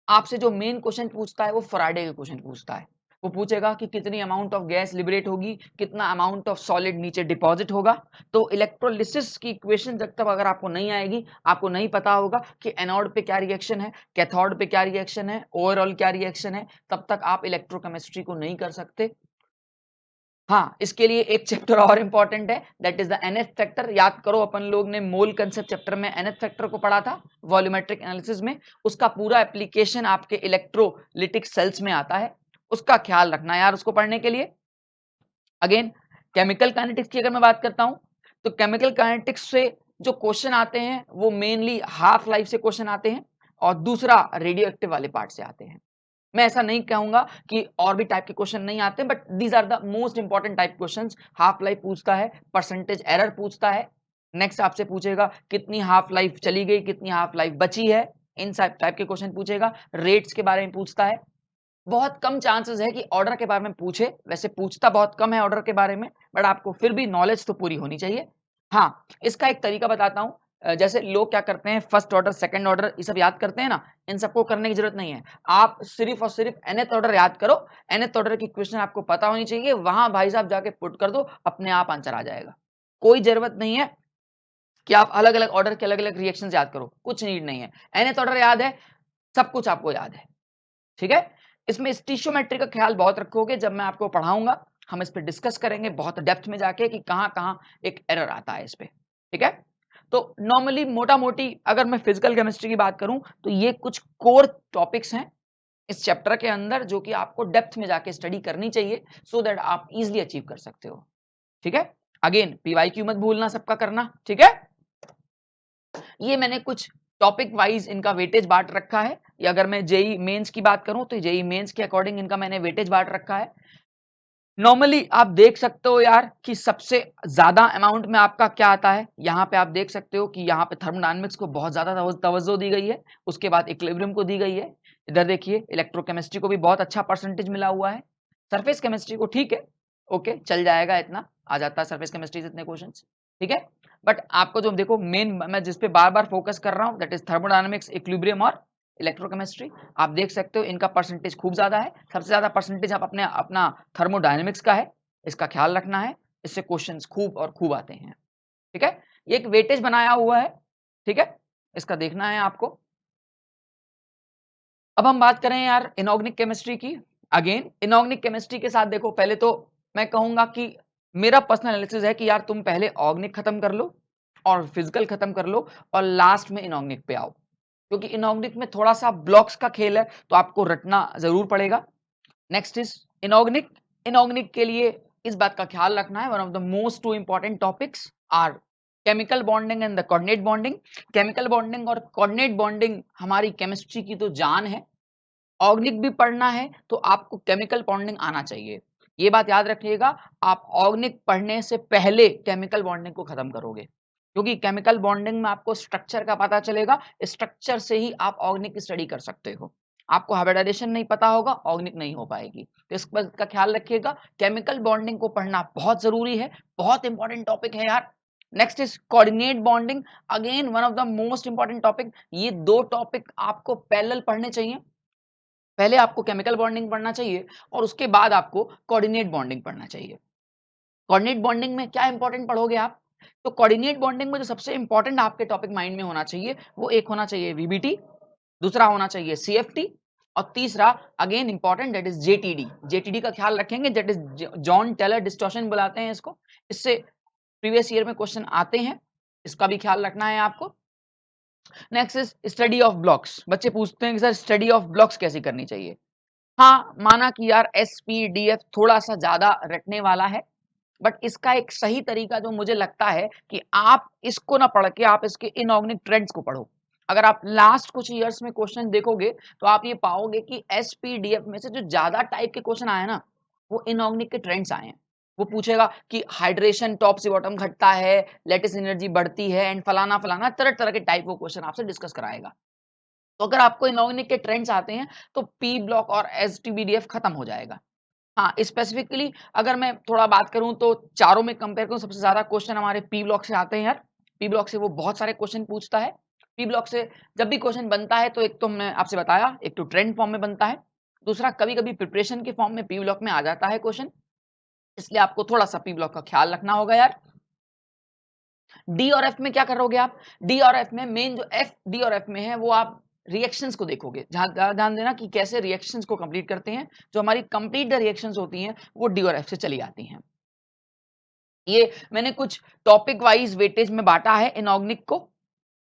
आपसे जो मेन क्वेश्चन पूछता है वो फैराडे के क्वेश्चन पूछता है। वो पूछेगा कि कितनी अमाउंट ऑफ गैस लिबरेट होगी, कितना अमाउंट ऑफ सॉलिड नीचे डिपॉजिट होगा। तो इलेक्ट्रोलिसिस की इक्वेशन जब तक अगर आपको नहीं आएगी, आपको नहीं पता होगा कि एनोड पे क्या रिएक्शन है, कैथोड पे क्या रिएक्शन है, ओवरऑल क्या रिएक्शन है, तब तक आप इलेक्ट्रोकेमिस्ट्री को नहीं कर सकते। हाँ, इसके लिए एक चैप्टर और इंपॉर्टेंट है, that is the nth factor. याद करो, अपन लोग ने मोल कंसेप्ट चैप्टर में एनएथ फैक्टर को पढ़ा था वॉल्यूमेट्रिक एनालिसिस में। उसका पूरा एप्लीकेशन आपके इलेक्ट्रोलिटिक सेल्स में आता है, उसका ख्याल रखना यार उसको पढ़ने के लिए। अगेन केमिकल काइनेटिक्स की अगर मैं बात करता हूं तो केमिकल काइनेटिक्स से जो क्वेश्चन आते हैं वो मेनली हाफ लाइफ से क्वेश्चन आते हैं और दूसरा रेडियो एक्टिव वाले पार्ट से आते हैं। मैं ऐसा नहीं कहूंगा कि और भी टाइप के क्वेश्चन नहीं आते, but these are the most important type questions. Half life पूछता है, परसेंटेज एरर पूछता है, नेक्स्ट आपसे पूछेगा कितनी हाफ लाइफ चली गई, कितनी हाफ लाइफ बची है, इन टाइप के क्वेश्चन पूछेगा। रेट्स के बारे में पूछता है। बहुत कम चांसेस है कि ऑर्डर के बारे में पूछे, वैसे पूछता बहुत कम है ऑर्डर के बारे में, बट आपको फिर भी नॉलेज तो पूरी होनी चाहिए। हाँ, इसका एक तरीका बताता हूँ। जैसे लोग क्या करते हैं, फर्स्ट ऑर्डर, सेकंड ऑर्डर, ये सब याद करते हैं ना, इन सबको करने की जरूरत नहीं है। आप सिर्फ और सिर्फ nth ऑर्डर याद करो। nth ऑर्डर की क्वेश्चन आपको पता होनी चाहिए, वहां भाई साहब जाके पुट कर दो, अपने आप आंसर आ जाएगा। कोई जरूरत नहीं है कि आप अलग अलग ऑर्डर के अलग अलग रिएक्शन याद करो, कुछ नीड नहीं है। nth ऑर्डर याद है, सब कुछ आपको याद है। ठीक है, इसमें स्टीशियोमेट्री का ख्याल बहुत रखोगे। जब मैं आपको पढ़ाऊंगा हम इस पे डिस्कस करेंगे बहुत डेप्थ में जाके कि कहां कहां एक एरर आता है इस पे। ठीक है, तो नॉर्मली मोटा मोटी अगर मैं फिजिकल केमिस्ट्री की बात करूं तो ये कुछ कोर टॉपिक्स हैं इस चैप्टर के अंदर जो कि आपको डेप्थ में जाके स्टडी करनी चाहिए, सो दैट आप इजिली अचीव कर सकते हो। ठीक है, अगेन पीवाईक्यू मत भूलना सबका करना। ठीक है, ये मैंने कुछ टॉपिक वाइज इनका वेटेज बांट रखा है। या अगर मैं जेई मेंस की बात करूं तो जेई मेंस के अकॉर्डिंग इनका मैंने वेटेज बांट रखा है। नॉर्मली आप देख सकते हो यार कि सबसे ज्यादा अमाउंट में आपका क्या आता है। यहाँ पे आप देख सकते हो कि यहाँ पे थर्मोडायनेमिक्स को बहुत ज्यादा तवज्जो दी गई है, उसके बाद इक्विलिब्रियम को दी गई है। इधर देखिए इलेक्ट्रोकेमिस्ट्री को भी बहुत अच्छा परसेंटेज मिला हुआ है। सरफेस केमिस्ट्री को ठीक है, ओके चल जाएगा, इतना आ जाता है सरफेस केमिस्ट्री से इतने क्वेश्चन। ठीक है, बट आपको जो देखो मेन मैं जिस पे बार बार फोकस कर रहा हूँ दैट इज थर्मोडायनेमिक्स, इक्विलिब्रियम और इलेक्ट्रोकेमिस्ट्री। आप देख सकते हो इनका परसेंटेज खूब ज्यादा है। सबसे ज्यादा परसेंटेज आप अपना थर्मोडायनेमिक्स का है, इसका ख्याल रखना है, इससे क्वेश्चंस खूब और खूब आते हैं। ठीक है, ये एक वेटेज बनाया हुआ है। ठीक है, इसका देखना है आपको। अब हम बात करें यार इनऑर्गेनिक केमिस्ट्री की। अगेन इनऑर्गेनिक केमिस्ट्री के साथ देखो, पहले तो मैं कहूंगा कि मेरा पर्सनल एनालिसिस है कि यार तुम पहले ऑर्गेनिक खत्म कर लो और फिजिकल खत्म कर लो और लास्ट में इनऑर्गेनिक पे आओ, क्योंकि इनऑर्गेनिक में थोड़ा सा ब्लॉक्स का खेल है तो आपको रटना जरूर पड़ेगा। Next is inorganic. इनऑर्गेनिक के लिए इस बात का ख्याल रखना है, one of the most two important topics are chemical bonding and the coordinate bonding. Chemical bonding और कोऑर्डिनेट बॉन्डिंग हमारी केमिस्ट्री की तो जान है। ऑर्गेनिक भी पढ़ना है तो आपको केमिकल बॉन्डिंग आना चाहिए, ये बात याद रखिएगा। आप ऑर्गेनिक पढ़ने से पहले केमिकल बॉन्डिंग को खत्म करोगे, क्योंकि केमिकल बॉन्डिंग में आपको स्ट्रक्चर का पता चलेगा, स्ट्रक्चर से ही आप ऑर्गेनिक की स्टडी कर सकते हो। आपको हाइब्रिडाइजेशन नहीं पता होगा, ऑर्गेनिक नहीं हो पाएगी, तो इस बात का ख्याल रखिएगा। केमिकल बॉन्डिंग को पढ़ना बहुत जरूरी है, बहुत इंपॉर्टेंट टॉपिक है यार। Next is coordinate bonding, again one of the most important topic. ये दो टॉपिक आपको पैरेलल पढ़ने चाहिए। पहले आपको केमिकल बॉन्डिंग पढ़ना चाहिए और उसके बाद आपको कोऑर्डिनेट बॉन्डिंग पढ़ना चाहिए। कोऑर्डिनेट बॉन्डिंग में क्या इंपॉर्टेंट पढ़ोगे आप, तो कोऑर्डिनेट बॉन्डिंग में जो सबसे इंपॉर्टेंट आपके टॉपिक माइंड में होना चाहिए वो एक होना चाहिए वीबीटी, दूसरा होना चाहिए सीएफटी, और तीसरा again important that is JTD. JTD का ख्याल रखेंगे, that is Jahn Teller distortion बुलाते हैं इसको। इससे प्रीवियस ईयर में क्वेश्चन आते हैं, इसका भी ख्याल रखना है आपको। Next is study of blocks. बच्चे पूछते हैं कि सर स्टडी ऑफ ब्लॉक्स कैसे करनी चाहिए। हाँ, माना कि यार एसपीडीएफ थोड़ा सा ज्यादा रटने वाला है, बट इसका एक सही तरीका जो मुझे लगता है कि आप इसको ना पढ़ के आप इसके इनऑर्गेनिक ट्रेंड्स को पढ़ो। अगर आप लास्ट कुछ ईयर्स में क्वेश्चन देखोगे तो आप ये पाओगे कि एसपीडीएफ में से जो ज्यादा टाइप के क्वेश्चन आए ना वो इनऑर्गेनिक के ट्रेंड्स आए हैं। वो पूछेगा कि हाइड्रेशन टॉप से बॉटम घटता है, लेटिस एनर्जी बढ़ती है एंड फलाना फलाना, तरह तरह के टाइप वो क्वेश्चन आपसे डिस्कस कराएगा। तो अगर आपको इनऑर्गेनिक के ट्रेंड्स आते हैं तो पी ब्लॉक और एसटीबीडीएफ खत्म हो जाएगा। हाँ, स्पेसिफिकली अगर मैं थोड़ा बात करूं तो चारों में कंपेयर करूं, सबसे ज्यादा क्वेश्चन हमारे पी ब्लॉक से आते हैं यार। पी ब्लॉक से वो बहुत सारे क्वेश्चन पूछता है। पी ब्लॉक से जब भी क्वेश्चन बनता है तो एक तो मैं आपसे बताया, एक तो ट्रेंड फॉर्म में बनता है, दूसरा कभी कभी प्रिपरेशन के फॉर्म में पी ब्लॉक में आ जाता है क्वेश्चन, इसलिए आपको थोड़ा सा पी ब्लॉक का ख्याल रखना होगा यार। डी और एफ में क्या करोगे आप, डी और एफ में मेन जो एफ डी और एफ में है वो आप रिएक्शंस को देखोगे। ध्यान देना कि कैसे रिएक्शंस को कंप्लीट करते हैं। जो हमारी कंप्लीट रिएक्शंस होती हैं वो डी और एफ से चली आती हैं। ये मैंने कुछ टॉपिक वाइज वेटेज में बांटा है इनऑर्गेनिक को।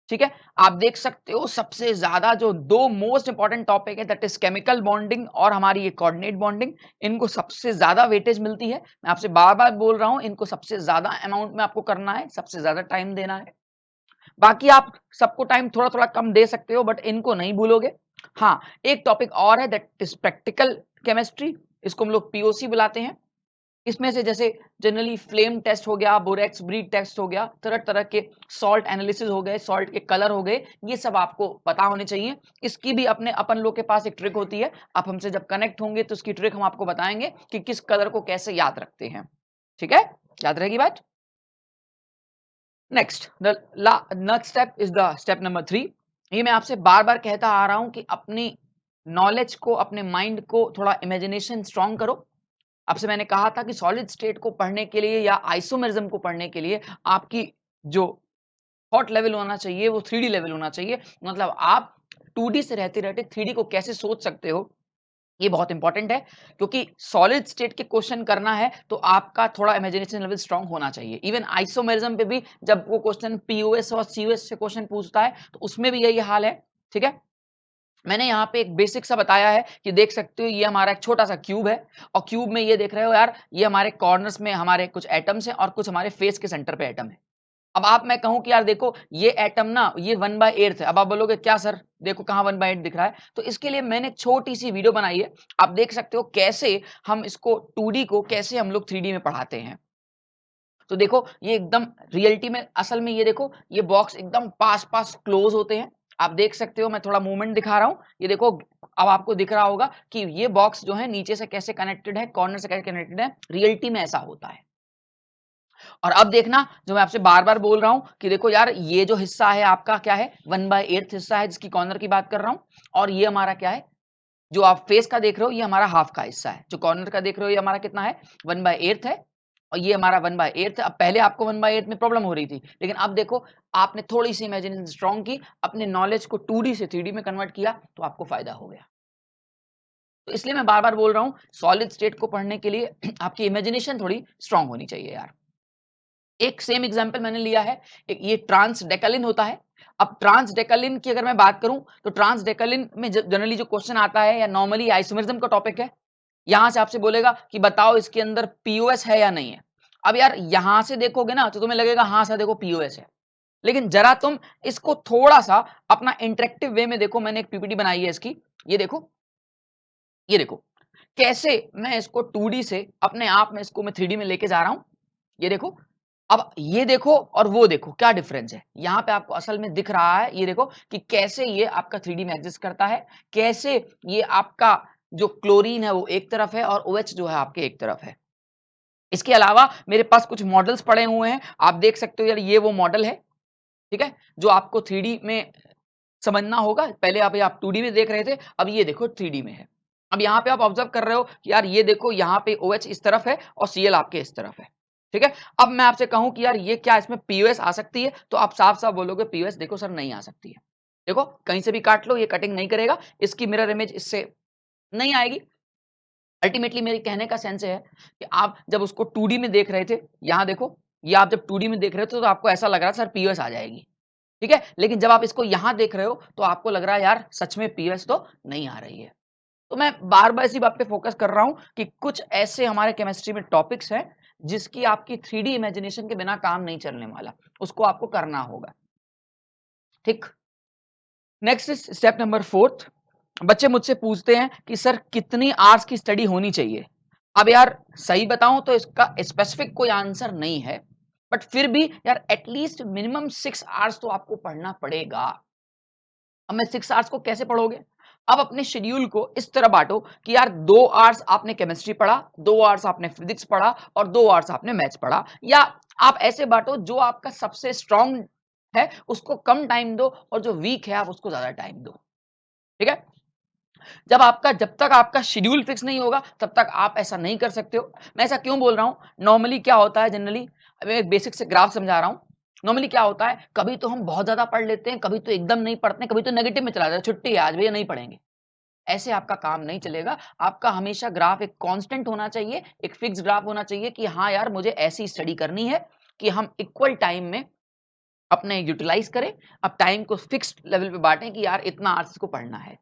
ठीक है, आप देख सकते हो सबसे ज्यादा जो दो मोस्ट इंपॉर्टेंट टॉपिक है दैट इज केमिकल बॉन्डिंग और हमारी ये कोऑर्डिनेट बॉन्डिंग, इनको सबसे ज्यादा वेटेज मिलती है। मैं आपसे बार बार बोल रहा हूं, इनको सबसे ज्यादा अमाउंट में आपको करना है, सबसे ज्यादा टाइम देना है। बाकी आप सबको टाइम थोड़ा थोड़ा कम दे सकते हो, बट इनको नहीं भूलोगे। हाँ, एक टॉपिक और है, दैट इज प्रैक्टिकल केमिस्ट्री, इसको हम लोग पीओसी बुलाते हैं। इसमें से जैसे जनरली फ्लेम टेस्ट हो गया, बोरेक्स ब्रीड टेस्ट हो गया, तरह तरह के सॉल्ट एनालिसिस हो गए, सॉल्ट के कलर हो गए, ये सब आपको पता होने चाहिए। इसकी भी अपन लोग के पास एक ट्रिक होती है, आप हमसे जब कनेक्ट होंगे तो उसकी ट्रिक हम आपको बताएंगे कि किस कलर को कैसे याद रखते हैं। ठीक है, याद रहेगी बात। Next next step is the step number 3। ये मैं आपसे बार बार कहता आ रहा हूं कि अपनी नॉलेज को, अपने माइंड को थोड़ा इमेजिनेशन स्ट्रांग करो। आपसे मैंने कहा था कि सॉलिड स्टेट को पढ़ने के लिए या आइसोमेरिज्म को पढ़ने के लिए आपकी जो थॉट लेवल होना चाहिए वो 3D लेवल होना चाहिए। मतलब आप 2D से रहते रहते 3D को कैसे सोच सकते हो, ये बहुत इंपॉर्टेंट है। क्योंकि सॉलिड स्टेट के क्वेश्चन करना है तो आपका थोड़ा इमेजिनेशन लेवल स्ट्रांग होना चाहिए। इवन आइसोमेरिज्म पे भी जब वो क्वेश्चन पीओएस और सीओएस से क्वेश्चन पूछता है तो उसमें भी यही हाल है। ठीक है, मैंने यहाँ पे एक बेसिक सा बताया है कि देख सकते हो ये हमारा एक छोटा सा क्यूब है, और क्यूब में ये देख रहे हो यार, ये हमारे कॉर्नर्स में हमारे कुछ एटम्स हैं और कुछ हमारे फेस के सेंटर पे एटम है। अब आप मैं कहूं कि यार देखो ये एटम ना ये 1/8 है, अब आप बोलोगे क्या सर, देखो कहाँ 1/8 दिख रहा है। तो इसके लिए मैंने छोटी सी वीडियो बनाई है, आप देख सकते हो कैसे हम इसको 2D को कैसे हम लोग 3D में पढ़ाते हैं। तो देखो ये एकदम रियलिटी में, असल में ये देखो ये बॉक्स एकदम पास पास क्लोज होते हैं। आप देख सकते हो, मैं थोड़ा मूवमेंट दिखा रहा हूं, ये देखो अब आपको दिख रहा होगा कि ये बॉक्स जो है नीचे से कैसे कनेक्टेड है, कॉर्नर से कैसे कनेक्टेड है। रियलिटी में ऐसा होता है। और अब देखना, जो मैं आपसे बार बार बोल रहा हूं कि देखो यार ये जो हिस्सा है आपका क्या है, 1/8 हिस्सा है जिसकी कॉर्नर की बात कर रहा हूं, और ये हमारा क्या है, जो आप फेस का देख रहे हो ये हमारा हाफ का हिस्सा है, जो कॉर्नर का देख रहे हो ये हमारा कितना है, 1/8 है, और ये हमारा 1/8 है। अब पहले आपको 1/8 में प्रॉब्लम हो रही थी, लेकिन अब देखो आपने थोड़ी सी इमेजिनेशन स्ट्रांग की, अपने नॉलेज को 2D से 3D में कन्वर्ट किया, तो आपको फायदा हो गया। तो इसलिए मैं बार बार बोल रहा हूं, सॉलिड स्टेट को पढ़ने के लिए आपकी इमेजिनेशन थोड़ी स्ट्रांग होनी चाहिए यार। एक सेम एग्जांपल मैंने लिया है, एक ये ट्रांसडेकलिन होता है। अब ट्रांसडेकलिन की अगर मैं बात करूं तो ट्रांसडेकलिन में जनरली जो क्वेश्चन आता है या नॉर्मली आइसोमेरिज्म का टॉपिक है, यहां से आपसे बोलेगा कि बताओ इसके अंदर पीओएस है या नहीं है। अब यार यहां से देखोगे ना तो तुम्हें लगेगा हाँ सर देखो पीओएस है, लेकिन जरा तुम इसको थोड़ा सा अपना इंटरेक्टिव वे में देखो। मैंने एक पीपीटी बनाई है इसकी, ये देखो, ये देखो कैसे मैं इसको 2D से अपने आप में इसको मैं 3D में लेके जा रहा हूं। ये देखो, अब ये देखो और वो देखो क्या डिफरेंस है। यहाँ पे आपको असल में दिख रहा है, ये देखो कि कैसे ये आपका 3D में एग्जिस्ट करता है, कैसे ये आपका जो क्लोरीन है वो एक तरफ है और OH जो है आपके एक तरफ है। इसके अलावा मेरे पास कुछ मॉडल्स पड़े हुए हैं, आप देख सकते हो यार ये वो मॉडल है, ठीक है, जो आपको 3D में समझना होगा। पहले आप 2D में देख रहे थे, अब ये देखो 3D में है। अब यहाँ पे आप ऑब्जर्व कर रहे हो कि यार ये देखो यहाँ पे OH इस तरफ है और Cl आपके इस तरफ है। ठीक है, अब मैं आपसे कहूं कि यार ये क्या इसमें पीओएस आ सकती है, तो आप साफ साफ बोलोगे पीओएस देखो सर नहीं आ सकती है। देखो कहीं से भी काट लो ये कटिंग नहीं करेगा, इसकी मिरर इमेज इससे नहीं आएगी। अल्टीमेटली मेरे कहने का सेंस है कि आप जब उसको 2D में देख रहे थे, यहाँ देखो ये आप जब 2D में देख रहे थे तो आपको ऐसा लग रहा सर पीओएस आ जाएगी, ठीक है, लेकिन जब आप इसको यहाँ देख रहे हो तो आपको लग रहा है यार सच में पीओएस तो नहीं आ रही है। तो मैं बार बार इसी बात पे फोकस कर रहा हूं कि कुछ ऐसे हमारे केमिस्ट्री में टॉपिक्स हैं जिसकी आपकी 3D इमेजिनेशन के बिना काम नहीं चलने वाला, उसको आपको करना होगा। ठीक, नेक्स्ट इज स्टेप नंबर 4। बच्चे मुझसे पूछते हैं कि सर कितनी आवर्स की स्टडी होनी चाहिए। अब यार सही बताऊं तो इसका स्पेसिफिक कोई आंसर नहीं है, बट फिर भी यार एटलीस्ट मिनिमम 6 आवर्स तो आपको पढ़ना पड़ेगा। अब मैं 6 आवर्स को कैसे पढ़ोगे, अब अपने शेड्यूल को इस तरह बांटो कि यार 2 आवर्स आपने केमिस्ट्री पढ़ा, 2 आवर्स आपने फिजिक्स पढ़ा और 2 आवर्स आपने मैथ्स पढ़ा। या आप ऐसे बांटो जो आपका सबसे स्ट्रांग है उसको कम टाइम दो और जो वीक है आप उसको ज्यादा टाइम दो। ठीक है, जब तक आपका शेड्यूल फिक्स नहीं होगा तब तक आप ऐसा नहीं कर सकते हो। मैं ऐसा क्यों बोल रहा हूं, नॉर्मली क्या होता है, जनरली मैं एक बेसिक से ग्राफ समझा रहा हूं। नॉर्मली क्या होता है, कभी तो हम बहुत ज्यादा पढ़ लेते हैं, कभी तो एकदम नहीं पढ़ते हैं, कभी तो नेगेटिव में चला जाता है, छुट्टी है आज भैया नहीं पढ़ेंगे। ऐसे आपका काम नहीं चलेगा। आपका हमेशा ग्राफ एक कांस्टेंट होना चाहिए, एक फिक्स ग्राफ होना चाहिए कि हाँ यार मुझे ऐसी स्टडी करनी है कि हम इक्वल टाइम में अपने यूटिलाइज करें। अब टाइम को फिक्स्ड लेवल पे बांटें कि यार इतना आवर्स को पढ़ना है।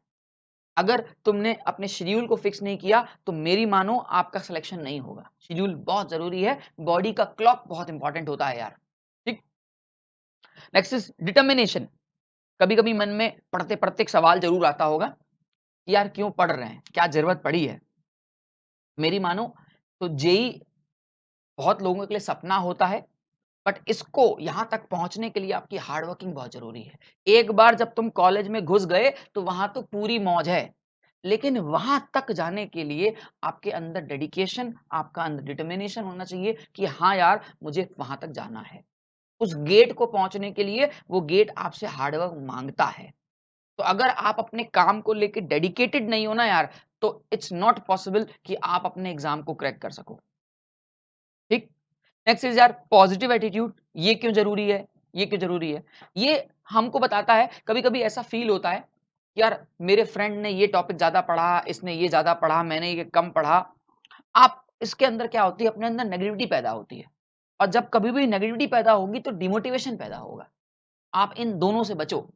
अगर तुमने अपने शेड्यूल को फिक्स नहीं किया तो मेरी मानो आपका सिलेक्शन नहीं होगा। शेड्यूल बहुत जरूरी है, बॉडी का क्लॉक बहुत इंपॉर्टेंट होता है यार। ठीक, नेक्स्ट इज डिटर्मिनेशन। कभी कभी मन में पढ़ते पढ़ते एक सवाल जरूर आता होगा कि यार क्यों पढ़ रहे हैं, क्या जरूरत पड़ी है। मेरी मानो तो जेई बहुत लोगों के लिए सपना होता है, बट इसको यहां तक पहुंचने के लिए आपकी हार्डवर्किंग बहुत जरूरी है। एक बार जब तुम कॉलेज में घुस गए तो वहां तो पूरी मौज है, लेकिन वहां तक जाने के लिए आपके अंदर डेडिकेशन, आपका अंदर डिटर्मिनेशन होना चाहिए कि हाँ यार मुझे वहां तक जाना है। उस गेट को पहुंचने के लिए वो गेट आपसे हार्डवर्क मांगता है। तो अगर आप अपने काम को लेकर डेडिकेटेड नहीं हो ना यार, तो इट्स नॉट पॉसिबल कि आप अपने एग्जाम को क्रैक कर सको। ठीक। नेक्स्ट इज यार पॉजिटिव एटीट्यूड। ये क्यों जरूरी है, ये क्यों जरूरी है? ये हमको बताता है, कभी कभी ऐसा फील होता है कि यार मेरे फ्रेंड ने ये टॉपिक ज्यादा पढ़ा, इसने ये ज्यादा पढ़ा, मैंने ये कम पढ़ा। आप इसके अंदर क्या होती है, अपने अंदर नेगेटिविटी पैदा होती है, और जब कभी भी नेगेटिविटी पैदा होगी तो डिमोटिवेशन पैदा होगा। आप इन दोनों से बचो।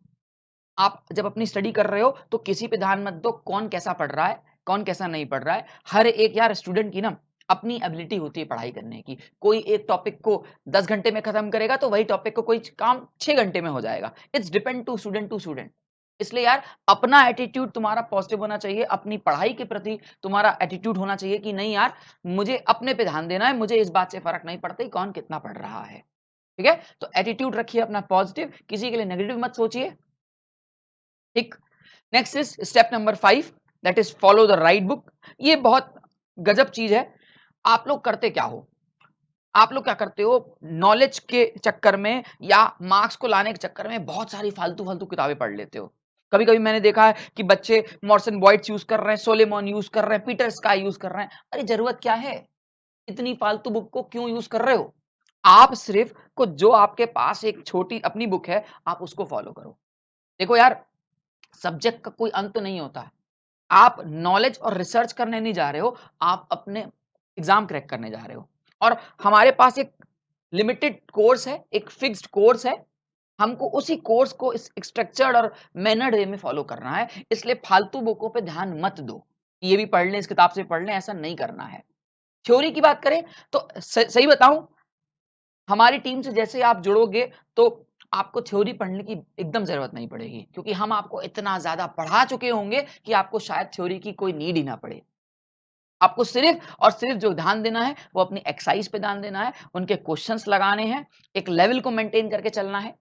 आप जब अपनी स्टडी कर रहे हो तो किसी पे ध्यान मत दो, कौन कैसा पढ़ रहा है, कौन कैसा नहीं पढ़ रहा है। हर एक यार स्टूडेंट की ना अपनी एबिलिटी होती है पढ़ाई करने की। कोई एक टॉपिक को 10 घंटे में खत्म करेगा तो वही टॉपिक को कोई काम 6 घंटे में हो जाएगा। It's depend to student. इसलिए यार अपना एटीट्यूड तुम्हारा पॉजिटिव होना चाहिए, अपनी पढ़ाई के प्रति तुम्हारा एटीट्यूड होना चाहिए कि नहीं यार मुझे अपने पे ध्यान देना है, मुझे इस बात से फर्क नहीं पड़ता कौन कितना पढ़ रहा है। ठीक है, तो एटीट्यूड रखिए अपना पॉजिटिव, किसी के लिए नेगेटिव मत सोचिए। ठीक। Next is step number 5, that is follow the right book. ये बहुत गजब चीज है। आप लोग करते क्या हो, आप लोग क्या करते हो, नॉलेज के चक्कर में या मार्क्स को लाने के चक्कर में बहुत सारी फालतू फालतू किताबें पढ़ लेते हो। कभी कभी मैंने देखा है कि बच्चे मॉर्सन बॉयट्स यूज कर रहे हैं, सोलेमॉन यूज कर रहे हैं, पीटर स्काई यूज कर रहे हैं। अरे जरूरत क्या है, इतनी फालतू बुक को क्यों यूज कर रहे हो? आप सिर्फ को जो आपके पास एक छोटी अपनी बुक है आप उसको फॉलो करो। देखो यार, सब्जेक्ट का कोई अंत नहीं होता है। आप नॉलेज और रिसर्च करने नहीं जा रहे हो, आप अपने एग्जाम क्रैक करने जा रहे हो। और हमारे पास एक लिमिटेड कोर्स है, एक फिक्स्ड कोर्स है। हमको उसी कोर्स को इस स्ट्रक्चर्ड और मैनर्ड वे में फॉलो करना है। इसलिए फालतू बुकों पे ध्यान मत दो, ये भी पढ़ लें, इस किताब से पढ़ लें, ऐसा नहीं करना है। थ्योरी की बात करें तो सही बताऊं, हमारी टीम से जैसे आप जुड़ोगे तो आपको थ्योरी पढ़ने की एकदम जरूरत नहीं पड़ेगी, क्योंकि हम आपको इतना ज्यादा पढ़ा चुके होंगे कि आपको शायद थ्योरी की कोई नीड ही ना पड़े। आपको सिर्फ और सिर्फ जो ध्यान देना है वो अपनी एक्सरसाइज पे ध्यान देना है, उनके क्वेश्चंस लगाने हैं, एक लेवल को मेंटेन करके चलना है।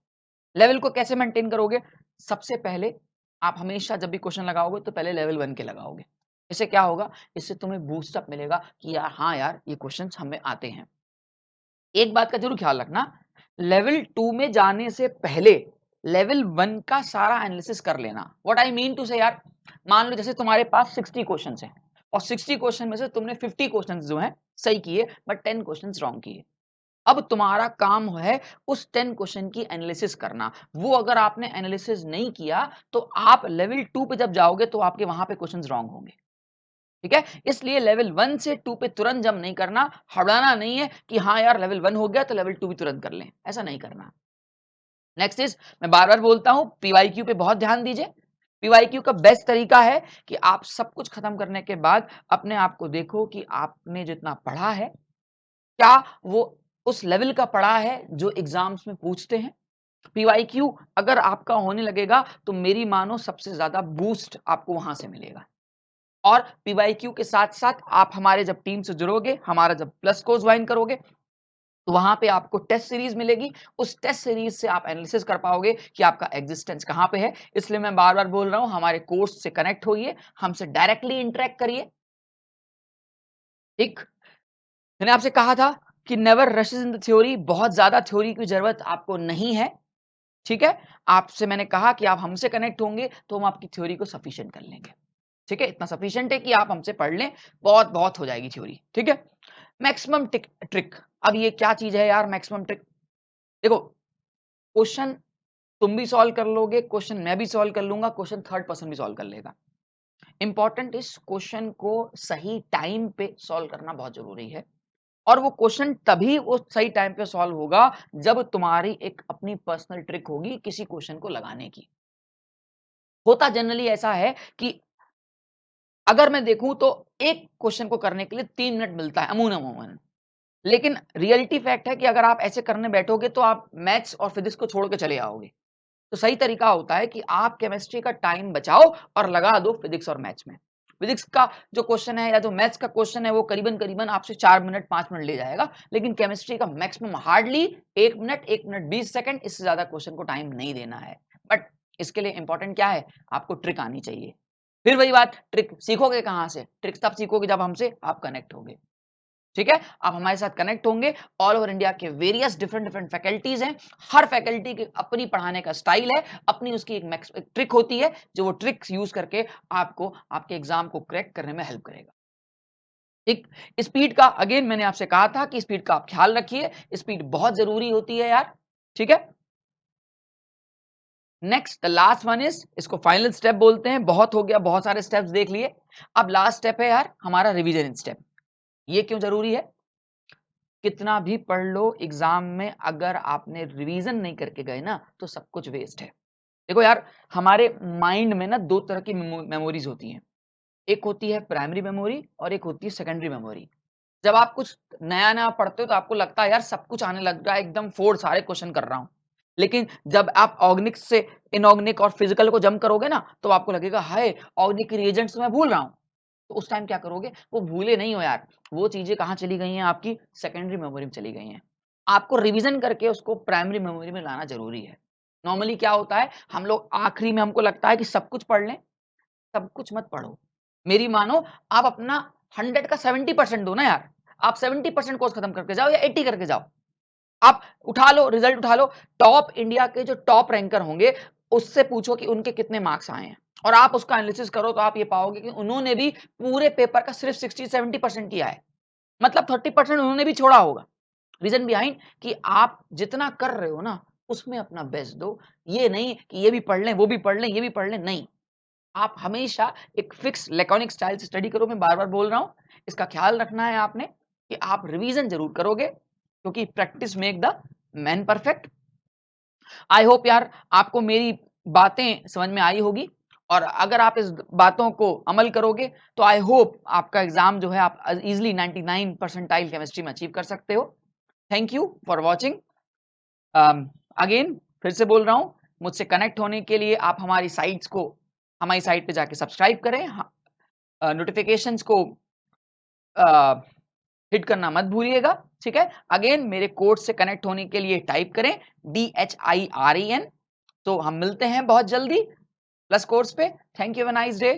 लेवल को कैसे मेंटेन करोगे? सबसे पहले आप हमेशा जब भी क्वेश्चन लगाओगे तो पहले लेवल 1 के लगाओगे। इससे क्या होगा, इससे तुम्हें बूस्टअप मिलेगा कि यार हाँ यार ये क्वेश्चंस हमें आते हैं। एक बात का जरूर ख्याल रखना, लेवल 2 में जाने से पहले लेवल 1 का सारा एनालिसिस कर लेना। व्हाट आई मीन टू से यार, मान लो जैसे तुम्हारे पास 60 क्वेश्चंस हैं और 60 क्वेश्चन में से तुमने 50 क्वेश्चंस जो हैं सही किए बट 10 क्वेश्चंस रॉन्ग किए। अब तुम्हारा काम है उस 10 क्वेश्चन की एनालिसिस करना। वो अगर आपने एनालिसिस नहीं किया तो आप लेवल 2 पे जब जाओगे तो आपके वहां पे क्वेश्चंस रॉन्ग होंगे। ठीक है, इसलिए लेवल 1 से 2 पे तुरंत जंप नहीं करना, हड़ाना नहीं है कि हाँ यार लेवल 1 हो गया तो लेवल 2 भी तुरंत कर लें, ऐसा नहीं करना। नेक्स्ट इज, मैं बार बार बोलता हूं पीवाईक्यू पे बहुत ध्यान दीजिए। पीवाईक्यू का बेस्ट तरीका है कि आप सब कुछ खत्म करने के बाद अपने आप को देखो कि आपने जितना पढ़ा है क्या वो उस लेवल का पढ़ा है जो एग्जाम्स में पूछते हैं। पीवाईक्यू अगर आपका होने लगेगा तो मेरी मानो सबसे ज्यादा बूस्ट आपको वहां से मिलेगा। और पीवाईक्यू के साथ साथ आप हमारे जब टीम से जुड़ोगे, हमारा जब प्लस कोर्स ज्वाइन करोगे तो वहां पे आपको टेस्ट सीरीज मिलेगी। उस टेस्ट सीरीज से आप एनालिसिस कर पाओगे कि आपका एग्जिस्टेंस कहां पे है। इसलिए मैं बार बार बोल रहा हूं, हमारे कोर्स से कनेक्ट होइए, हमसे डायरेक्टली इंटरेक्ट करिए। ठीक। मैंने आपसे कहा था कि never rashes in the theory, बहुत ज्यादा थ्योरी की जरूरत आपको नहीं है। ठीक है, आपसे मैंने कहा कि आप हमसे कनेक्ट होंगे तो हम आपकी थ्योरी को सफिशिएंट कर लेंगे। ठीक है, इतना सफिशिएंट है कि आप हमसे पढ़ लें, बहुत बहुत हो जाएगी थ्योरी। ठीक है, मैक्सिमम ट्रिक। अब ये क्या चीज है यार मैक्सिमम ट्रिक? देखो, क्वेश्चन तुम भी सॉल्व कर लोगे, क्वेश्चन मैं भी सॉल्व कर लूंगा, क्वेश्चन थर्ड पर्सन भी सॉल्व कर लेगा। इंपॉर्टेंट इस क्वेश्चन को सही टाइम पे सॉल्व करना बहुत जरूरी है। और वो क्वेश्चन तभी वो सही टाइम पे सॉल्व होगा जब तुम्हारी एक अपनी पर्सनल ट्रिक होगी किसी क्वेश्चन को लगाने की। होता जनरली ऐसा है कि अगर मैं देखूं तो एक क्वेश्चन को करने के लिए 3 मिनट मिलता है अमूमन। लेकिन रियलिटी फैक्ट है कि अगर आप ऐसे करने बैठोगे तो आप मैथ्स और फिजिक्स को छोड़ के चले आओगे। तो सही तरीका होता है कि आप केमिस्ट्री का टाइम बचाओ और लगा दो फिजिक्स और मैथ्स में। फिजिक्स का जो क्वेश्चन है या जो मैथ्स का क्वेश्चन है वो करीबन आपसे 4 मिनट 5 मिनट ले जाएगा, लेकिन केमिस्ट्री का maximum hardly 1 minute 1 minute 20 second, इससे ज्यादा क्वेश्चन को टाइम नहीं देना है। बट इसके लिए इंपॉर्टेंट क्या है, आपको ट्रिक आनी चाहिए। फिर वही बात, ट्रिक सीखोगे कहां से? ट्रिक तब सीखोगे जब हमसे आप कनेक्ट होगे। ठीक है, आप हमारे साथ कनेक्ट होंगे। ऑल ओवर इंडिया के वेरियस डिफरेंट फैकल्टीज हैं, हर फैकल्टी की अपनी पढ़ाने का स्टाइल है, अपनी उसकी एक ट्रिक होती है, जो वो ट्रिक्स यूज करके आपको आपके एग्जाम को क्रैक करने में हेल्प करेगा। ठीक, स्पीड का अगेन मैंने आपसे कहा था कि स्पीड का आप ख्याल रखिए, स्पीड बहुत जरूरी होती है यार। ठीक है, next the last one is, इसको फाइनल स्टेप बोलते हैं। बहुत हो गया, बहुत सारे स्टेप्स देख लिए, अब लास्ट स्टेप है यार हमारा रिवीजन स्टेप। ये क्यों जरूरी है? कितना भी पढ़ लो एग्जाम में, अगर आपने रिवीजन नहीं करके गए ना तो सब कुछ वेस्ट है। देखो यार, हमारे माइंड में ना दो तरह की मेमोरीज होती हैं, एक होती है प्राइमरी मेमोरी और एक होती है सेकेंडरी मेमोरी। जब आप कुछ नया नया पढ़ते हो तो आपको लगता है यार सब कुछ आने लग रहा है, एकदम फोर सारे क्वेश्चन कर रहा हूं। लेकिन जब आप ऑर्गेनिक से इनऑर्गेनिक और फिजिकल को जम करोगे ना तो आपको लगेगा हाय ऑर्गेनिक के रिएजेंट्स तो मैं भूल रहा हूं। तो उस टाइम क्या करोगे, वो भूले नहीं हो यार, वो चीजें कहाँ चली गई हैं, आपकी सेकेंडरी मेमोरी में चली गई हैं। आपको रिवीजन करके उसको प्राइमरी मेमोरी में लाना जरूरी है। नॉर्मली क्या होता है, हम लोग आखिरी में हमको लगता है कि सब कुछ पढ़ लें, सब कुछ मत पढ़ो। मेरी मानो, आप अपना 100 का 70% दो ना यार। आप 70% कोर्स खत्म करके जाओ या 80 करके जाओ। आप उठा लो, रिजल्ट उठा लो, टॉप इंडिया के जो टॉप रैंकर होंगे उससे पूछो कि उनके कितने मार्क्स आए हैं, और आप उसका एनालिसिस करो तो आप ये पाओगे कि उन्होंने भी पूरे पेपर का सिर्फ 60-70% किया है, मतलब 30% उन्होंने भी छोड़ा होगा। रीजन बिहाइंड कि आप जितना कर रहे हो ना उसमें अपना बेस्ट दो। ये नहीं कि ये भी पढ़ लें, वो भी पढ़ लें, ये भी पढ़ लें, नहीं। आप हमेशा एक फिक्स लैकोनिक स्टाइल से स्टडी करो। मैं बार बार बोल रहा हूं, इसका ख्याल रखना है आपने कि आप रिवीजन जरूर करोगे, क्योंकि practice make the man perfect. I hope यार आपको मेरी बातें समझ में आई होगी, और अगर आप इस बातों को अमल करोगे तो आई होप आपका एग्जाम जो है आप इजिली 99 परसेंटाइल केमिस्ट्री में अचीव कर सकते हो। Thank you for watching. Again फिर से बोल रहा हूं, मुझसे कनेक्ट होने के लिए आप हमारी साइट्स को, हमारी साइट पे जाके सब्सक्राइब करें, नोटिफिकेशंस को हिट करना मत भूलिएगा। ठीक है, अगेन मेरे कोर्स से कनेक्ट होने के लिए टाइप करें DHIREN। तो हम मिलते हैं बहुत जल्दी प्लस कोर्स पे। Thank you, have a nice day.